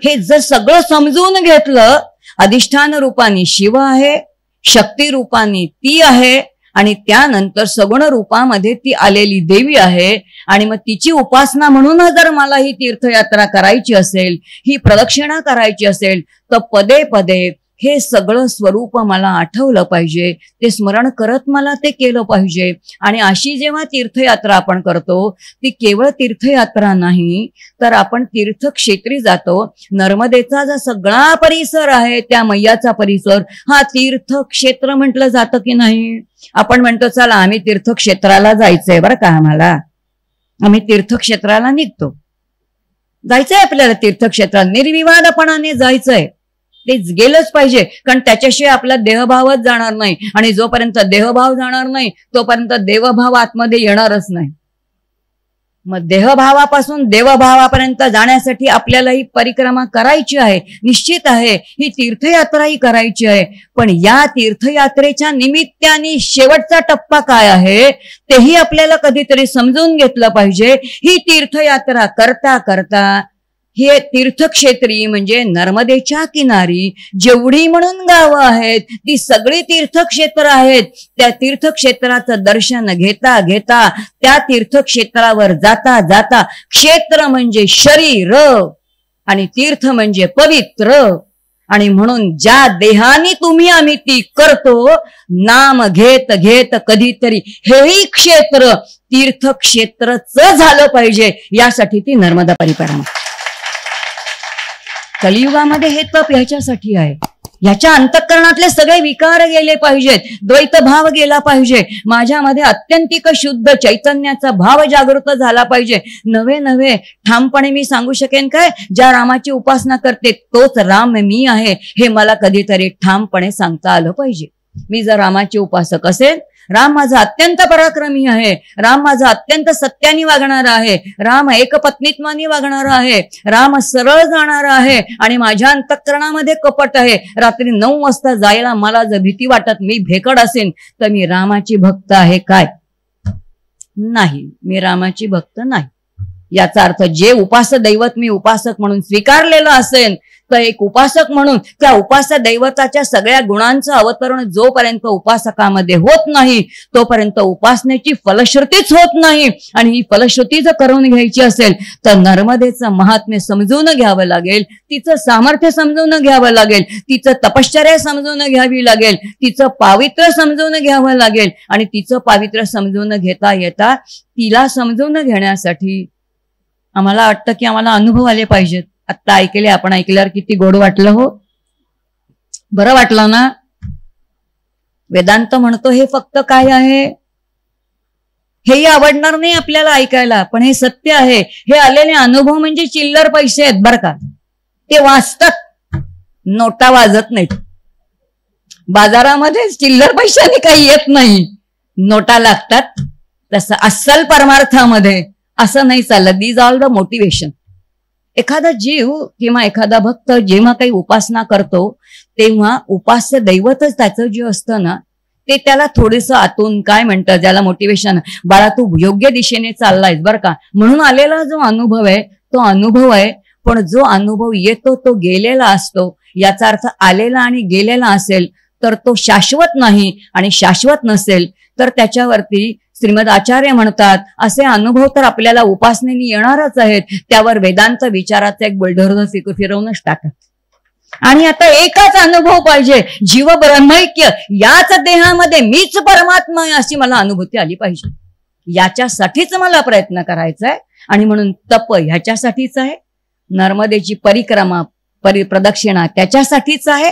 D: हे जर सगळं समजून घेतलं, अधिष्ठान रूपाने शिव आहे, शक्ती रूपाने ती आहे, आणि त्यानंतर सगुण रूपामध्ये ती आलेली देवी आहे, आणि मग तिची उपासना म्हणून जर मला ही तीर्थयात्रा करायची असेल, ही प्रदक्षिणा करायची असेल, तर पदे पदे हे सगळं स्वरूप मला आठवलं पाहिजे, ते स्मरण करत मला ते केलं पाहिजे. आणि अशी जेव्हा तीर्थयात्रा आपण करतो, ती केवळ तीर्थयात्रा नाही, तर आपण तीर्थक्षेत्री जातो. नर्मदेचा जो सगळा परिसर आहे, त्या मैयाचा परिसर, हा तीर्थक्षेत्र म्हटलं जातं की नाही? आपण म्हणतो चला आम्ही तीर्थक्षेत्राला जायचंय बरं का, आम्ही तीर्थक्षेत्राला निघतो. जायचंय आपल्याला तीर्थक्षेत्रात, निर्विवादपणाने जायचंय, तेच गेलंच पाहिजे. कारण त्याच्याशिवाय आपला देहभावच जाणार नाही, आणि जोपर्यंत देहभाव जाणार नाही तोपर्यंत देवभाव आतमध्ये येणारच नाही. मग देहभावापासून देवभावापर्यंत जाण्यासाठी आपल्याला ही परिक्रमा करायची आहे, निश्चित आहे. ही तीर्थयात्राही करायची आहे. पण या तीर्थयात्रेच्या निमित्ताने शेवटचा टप्पा काय आहे तेही आपल्याला कधीतरी समजून घेतलं पाहिजे. ही तीर्थयात्रा करता करता हे तीर्थक्षेत्री म्हणजे नर्मदेच्या किनारी जेवढी म्हणून गावं आहेत, ती सगळी तीर्थक्षेत्र आहेत. त्या तीर्थक्षेत्राचं दर्शन घेता घेता, त्या तीर्थक्षेत्रावर जाता जाता, क्षेत्र म्हणजे शरीर आणि तीर्थ म्हणजे पवित्र, आणि म्हणून ज्या देहानी तुम्ही आम्ही ती करतो, नाम घेत घेत कधीतरी हेही क्षेत्र तीर्थक्षेत्रच झालं पाहिजे. यासाठी ती नर्मदा परिक्रमा. कलियुगामध्ये हे तप ह्याच्यासाठी आहे. ह्याच्या अंतःकरणातले सगळे विकार गेले पाहिजेत, द्वैत भाव गेला पाहिजे, माझ्यामध्ये अत्यंतिक शुद्ध चैतन्याचा भाव जागृत झाला पाहिजे. नवे नवे ठामपणे मी सांगू शकेन काय, ज्या रामाची उपासना करते तोच राम मी आहे, हे मला कधीतरी ठामपणे सांगता आलं पाहिजे. मी जर रामाची उपासक असेल, राम माझा अत्यंत पराक्रमी आहे, राम माझा अत्यंत सत्याने वागणारा आहे, राम एकपत्नीत्वाने वागणारा आहे, राम सरळ जाणार आहे, आणि माझ्या अंतःकरणामध्ये कपट आहे. रात्री 9 वाजता जायला मला जर भीती वाटत, मी भेकड असेन, तर मी रामाची भक्त आहे काय? नाही, मी रामाची भक्त नाही. याचा अर्थ जे उपासक दैवत मी उपासक म्हणून स्वीकारलेलं असेल, तर एक उपासक म्हणून त्या उपासक दैवताच्या सगळ्या गुणांचं अवतरण जोपर्यंत उपासकामध्ये होत नाही, तोपर्यंत उपासनेची फलश्रुतीच होत नाही. आणि ही फलश्रुती जर करून घ्यायची असेल तर नर्मदेचं महात्म्य समजून घ्यावं लागेल, तिचं सामर्थ्य समजून घ्यावं लागेल, तिचं तपश्चर्या समजून घ्यावी लागेल, तिचं पावित्र्य समजून घ्यावं लागेल. आणि तिचं पावित्र्य समजून घेता येता तिला समजून घेण्यासाठी आम्हाला वाटतं की आम्हाला अनुभव आले पाहिजेत. आत्ता ऐकले आपण, ऐकल्यावर किती गोड वाटलं हो, बरं वाटलं ना. वेदांत म्हणतो हे फक्त काय आहे, हेही आवडणार नाही आपल्याला ऐकायला, पण हे सत्य आहे. हे आलेले अनुभव म्हणजे चिल्लर पैसे आहेत बरं का. ते वाचतात, नोटा वाजत नाहीत. बाजारामध्ये चिल्लर पैशाने काही येत नाही, नोटा लागतात. तसं अस्सल परमार्थामध्ये असं नाही चाललं. These all the motivation. एखादा जीव किंवा एखादा भक्त जेव्हा काही उपासना करतो तेव्हा उपास्य दैवतच त्याचं जे असतं ना, ते त्याला थोडंसं आतून काय म्हणतं, ज्याला मोटिवेशन, बाळा तू योग्य दिशेने चाललायस बरं का, म्हणून आलेला जो अनुभव आहे तो अनुभव आहे. पण जो अनुभव येतो तो गेलेला असतो. याचा अर्थ आलेला आणि गेलेला असेल तर तो शाश्वत नाही, आणि शाश्वत नसेल तर त्याच्यावरती श्रीमद आचार्य म्हणतात असे अनुभव तर आपल्याला उपासनेने येणारच आहेत. त्यावर वेदांत विचाराचा एक बुलडोझर फिरवूनच टाका. आणि आता एकच अनुभव पाहिजे, जीव ब्रह्मैक्य, याच देहामध्ये मीच परमात्मा आहे अशी मला अनुभूती आली पाहिजे. याच्यासाठीच मला प्रयत्न करायचा आहे. आणि म्हणून तप ह्याच्यासाठीच आहे, नर्मदेची परिक्रमा प्रदक्षिणा त्याच्यासाठीच आहे,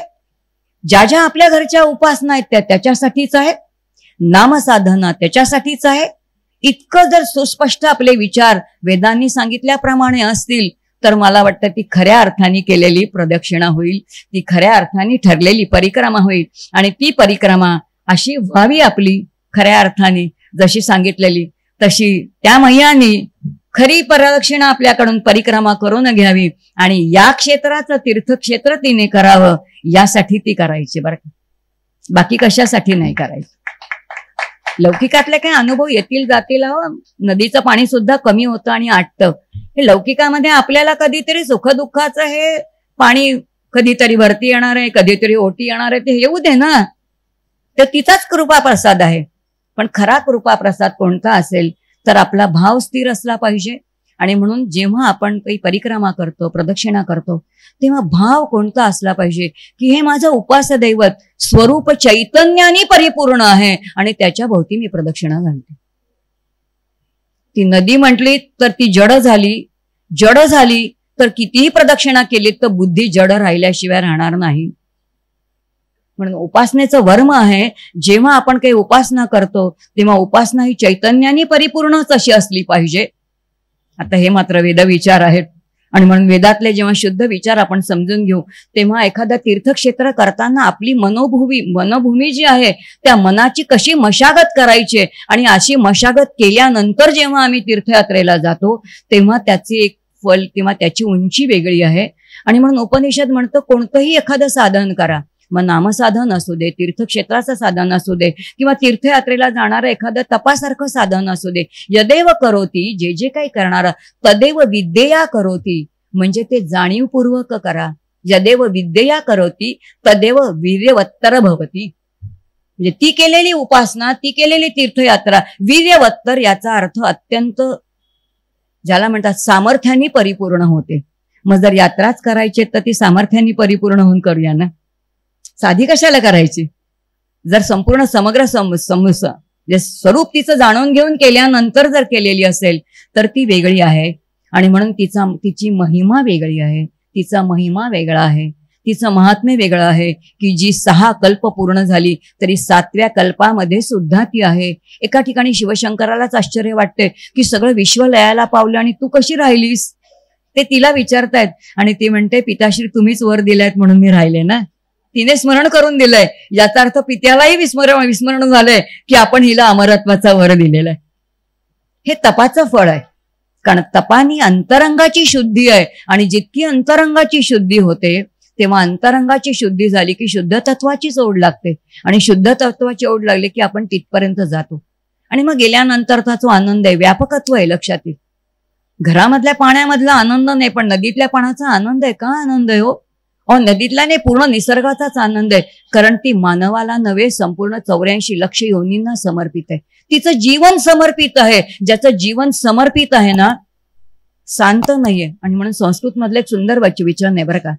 D: ज्या ज्या आपल्या घरच्या उपासना आहेत त्या त्याच्यासाठीच आहे, नामसाधना त्याच्यासाठीच आहे. इतकं जर सुस्पष्ट आपले विचार वेदांनी सांगितल्याप्रमाणे असतील तर मला वाटतं ती खऱ्या अर्थाने केलेली प्रदक्षिणा होईल, ती खऱ्या अर्थाने ठरलेली परिक्रमा होईल. आणि ती परिक्रमा अशी व्हावी आपली खऱ्या अर्थाने, जशी सांगितलेली तशी त्या मैयानी खरी प्रदक्षिणा आपल्याकडून परिक्रमा करून घ्यावी. आणि या क्षेत्राचं तीर्थक्षेत्र तिने करावं यासाठी ती करायची बरं का, बाकी कशासाठी नाही करायचं. लौकिकातले काही अनुभव येतील जातील. नदीचं पाणी सुद्धा कमी होतं आणि आटतं. हे लौकिकामध्ये आपल्याला कधीतरी सुखदुःखाचं हे पाणी कधीतरी वरती येणार आहे, कधीतरी ओटी येणार आहे, ते येऊ दे ना, तर तिचाच कृपा प्रसाद आहे. पण खरा कृपा प्रसाद कोणता असेल तर आपला भाव स्थिर असला पाहिजे. आणि म्हणून जेव्हा आपण काही परिक्रमा करतो, प्रदक्षिणा करतो, तेव्हा भाव कोणता असला पाहिजे की हे माझं उपास्य दैवत स्वरूप चैतन्याने परिपूर्ण आहे आणि त्याच्या भोवती मी प्रदक्षिणा घालते. ती नदी म्हटली तर ती जड झाली तर कितीही प्रदक्षिणा केली तर बुद्धी जड राहिल्याशिवाय राहणार नाही. म्हणून उपासनेचं वर्म आहे, जेव्हा आपण काही उपासना करतो तेव्हा उपासना ही चैतन्याने परिपूर्णच अशी असली पाहिजे. आता हे मात्र वेद विचार आहेत. आणि म्हणून वेदातले जेव्हा शुद्ध विचार आपण समजून घेऊ तेव्हा एखादा तीर्थक्षेत्र करताना आपली मनोभूमी जी आहे त्या मनाची कशी मशागत करायची, आणि अशी मशागत केल्यानंतर जेव्हा आम्ही तीर्थयात्रेला जातो तेव्हा त्याचे एक फल किंवा त्याची उंची वेगळी आहे. आणि म्हणून उपनिषद म्हणतं कोणतंही एखादं साधन करा, मग नामसाधन असू दे, तीर्थक्षेत्राचं साधन असू दे, किंवा तीर्थयात्रेला जाणारं एखादं तपासारखं साधन असू दे, यदेव करोती, जे जे काही करणारं, तदेव विद्येया करोती, म्हणजे ते जाणीवपूर्वक करा. यदेव विद्येया करोती तदेव वीर्यवत्तर भवती. म्हणजे ती केलेली उपासना, ती केलेली तीर्थयात्रा वीर्यवत्तर, याचा अर्थ अत्यंत ज्याला म्हणतात सामर्थ्याने परिपूर्ण होते. मग जर यात्राच करायची तर ती सामर्थ्याने परिपूर्ण होऊन करूया ना, साधी कशाला करायची. जर संपूर्ण समग्र स्वरूप तिचं जाणून घेऊन केल्यानंतर जर केलेली असेल तर ती वेगळी आहे. आणि म्हणून तिची महिमा वेगळी आहे, तिचा महिमा वेगळा आहे, तिचं महात्म्य वेगळं आहे की जी 6 कल्प पूर्ण झाली तरी 7व्या कल्पामध्ये सुद्धा ती आहे. एका ठिकाणी शिवशंकरालाच आश्चर्य वाटते की सगळं विश्व लयाला पावलं आणि तू कशी राहिलीस, ते तिला विचारतायत. आणि ती म्हणते पिताश्री तुम्हीच वर दिलायत म्हणून मी राहिले ना, तिने स्मरण करून दिलंय. याचा अर्थ पित्यालाही विस्मरण झालंय की आपण हिला अमरत्वाचा वर दिलेला आहे. हे तपाचं फळ आहे, कारण तपानी अंतरंगाची शुद्धी आहे. आणि जितकी अंतरंगाची शुद्धी होते तेव्हा अंतरंगाची शुद्धी झाली की शुद्ध तत्वाचीच ओढ लागते. आणि शुद्ध तत्वाची ओढ लागली की आपण तिथपर्यंत जातो. आणि मग गेल्यानंतरचा जो आनंद आहे, व्यापकत्व आहे लक्षात येईल. घरामधल्या पाण्यामधला आनंद नाही, पण नदीतल्या पाण्याचा आनंद आहे. का आनंद आहे हो? नदीतला नाही, पूर्ण निसर्गाचाच आनंद आहे. कारण ती मानवाला नव्हे, संपूर्ण 84 लक्ष योनींना समर्पित आहे. तिचं जीवन समर्पित आहे. ज्याचं जीवन समर्पित आहे ना, शांत नाहीये. आणि म्हणून संस्कृत मधले एक सुंदर वचन आहे बरं का,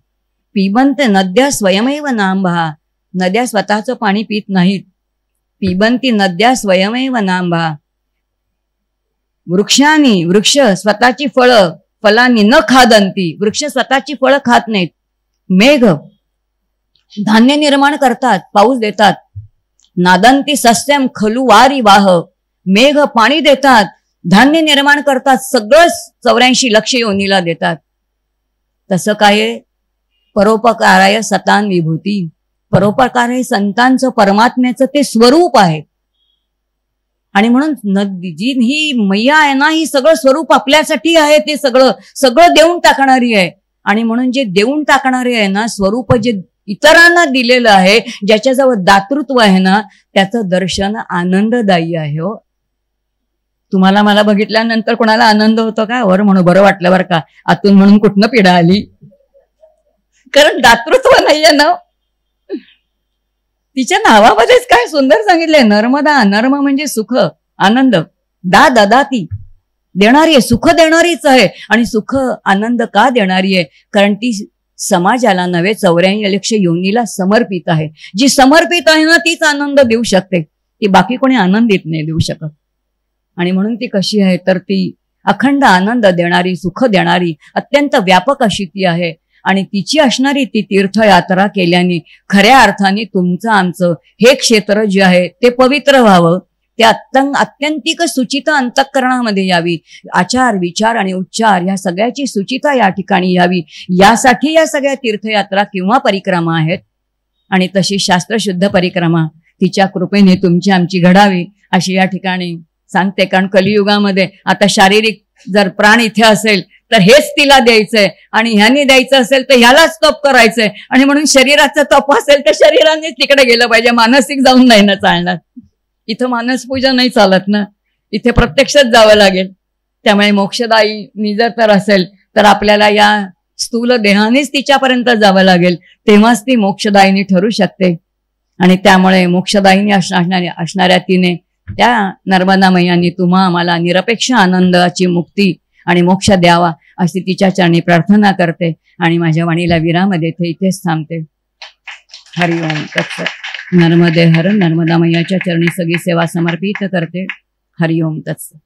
D: पिबंत नद्या स्वयमेव नांभा. नद्या स्वतःचं पाणी पित नाहीत. पिबंती नद्या स्वयमेव नांभा. वृक्ष स्वतःची फलांनी न खादंती. वृक्ष स्वतःची फळं खात नाहीत. मेघ धान्य निर्माण करतात, पाऊस देतात. नादंती सस्यम खलु वारी वाह. मेघ पाणी देतात, धान्य निर्माण करतात, सगळं 84 लक्ष योनीला देतात. तसं काय परोपकाराय सतान विभूती. परोपकार हे संतांचं परमात्म्याचं ते स्वरूप आहे. आणि म्हणून जी ही मैया आहे ना, ही सगळं स्वरूप आपल्यासाठी आहे. ते सगळं देऊन टाकणारी आहे. आणि म्हणून जे देऊन टाकणारे आहे ना स्वरूप, जे इतरांना दिलेलं आहे, ज्याच्याजवळ दातृत्व आहे ना, त्याचं दर्शन आनंददायी आहे. हो, तुम्हाला मला बघितल्यानंतर कोणाला आनंद होतो का? वर म्हणून बरं वाटलं बरं का, आतून म्हणून कुठनं पिढा आली, कारण दातृत्व नाहीये ना. तिच्या नावामध्येच काय सुंदर सांगितलंय, नर्मदा. नर्म म्हणजे सुख, आनंद. ददाती, देणारी आहे, सुख देणारीच आहे. आणि सुख आनंद का देणारी आहे? कारण ती समाजाला नव्हे 84 लक्ष योनीला समर्पित आहे. जी समर्पित आहे ना तीच आनंद देऊ शकते. ती बाकी कोणी आनंदित नाही देऊ शकत. आणि म्हणून ती कशी आहे तर ती अखंड आनंद देणारी, सुख देणारी, अत्यंत व्यापक अशी ती आहे. आणि तिची असणारी ती तीर्थयात्रा केल्याने खऱ्या अर्थाने तुमचं आमचं हे क्षेत्र जे आहे ते पवित्र व्हावं. ते अत्यंतिक सुचिता अंतःकरणामध्ये यावी. आचार, विचार आणि उच्चार या सगळ्याची सुचिता या ठिकाणी यावी, यासाठी या सगळ्या तीर्थयात्रा किंवा परिक्रमा आहेत. आणि तशी शास्त्रशुद्ध परिक्रमा तिच्या कृपेने तुमची आमची घडावी अशी या ठिकाणी सांगते. कारण कलियुगामध्ये आता शारीरिक जर प्राण इथे असेल तर हेच तिला द्यायचंय, आणि ह्याने द्यायचं असेल तर ह्यालाच तप करायचंय. आणि म्हणून शरीराचं तप असेल तर शरीरानेच तिकडे गेलं पाहिजे, मानसिक जाऊन नाही ना चालणार. इथं मानस पूजा नाही चालत ना, इथे प्रत्यक्षच जावं लागेल. त्यामुळे मोक्षदायी जर तर असेल तर आपल्याला या स्थूल देहानेच तिच्यापर्यंत जावं लागेल, तेव्हाच ती मोक्षदायिनी ठरू शकते. आणि त्यामुळे मोक्षदायिनी असणाऱ्या तिने, त्या नर्मदा मैयानी तुम्हा आम्हाला निरपेक्ष आनंदाची मुक्ती आणि मोक्ष द्यावा अशी तिच्या चरणी प्रार्थना करते. आणि माझ्या वाणीला विराम देते, इथेच थांबते. हरिओम तत्सत. नर्मदे हर. नर्मदा मैयाच्या चरणी सगळी सेवा समर्पित करते. हरिओम तत्सत.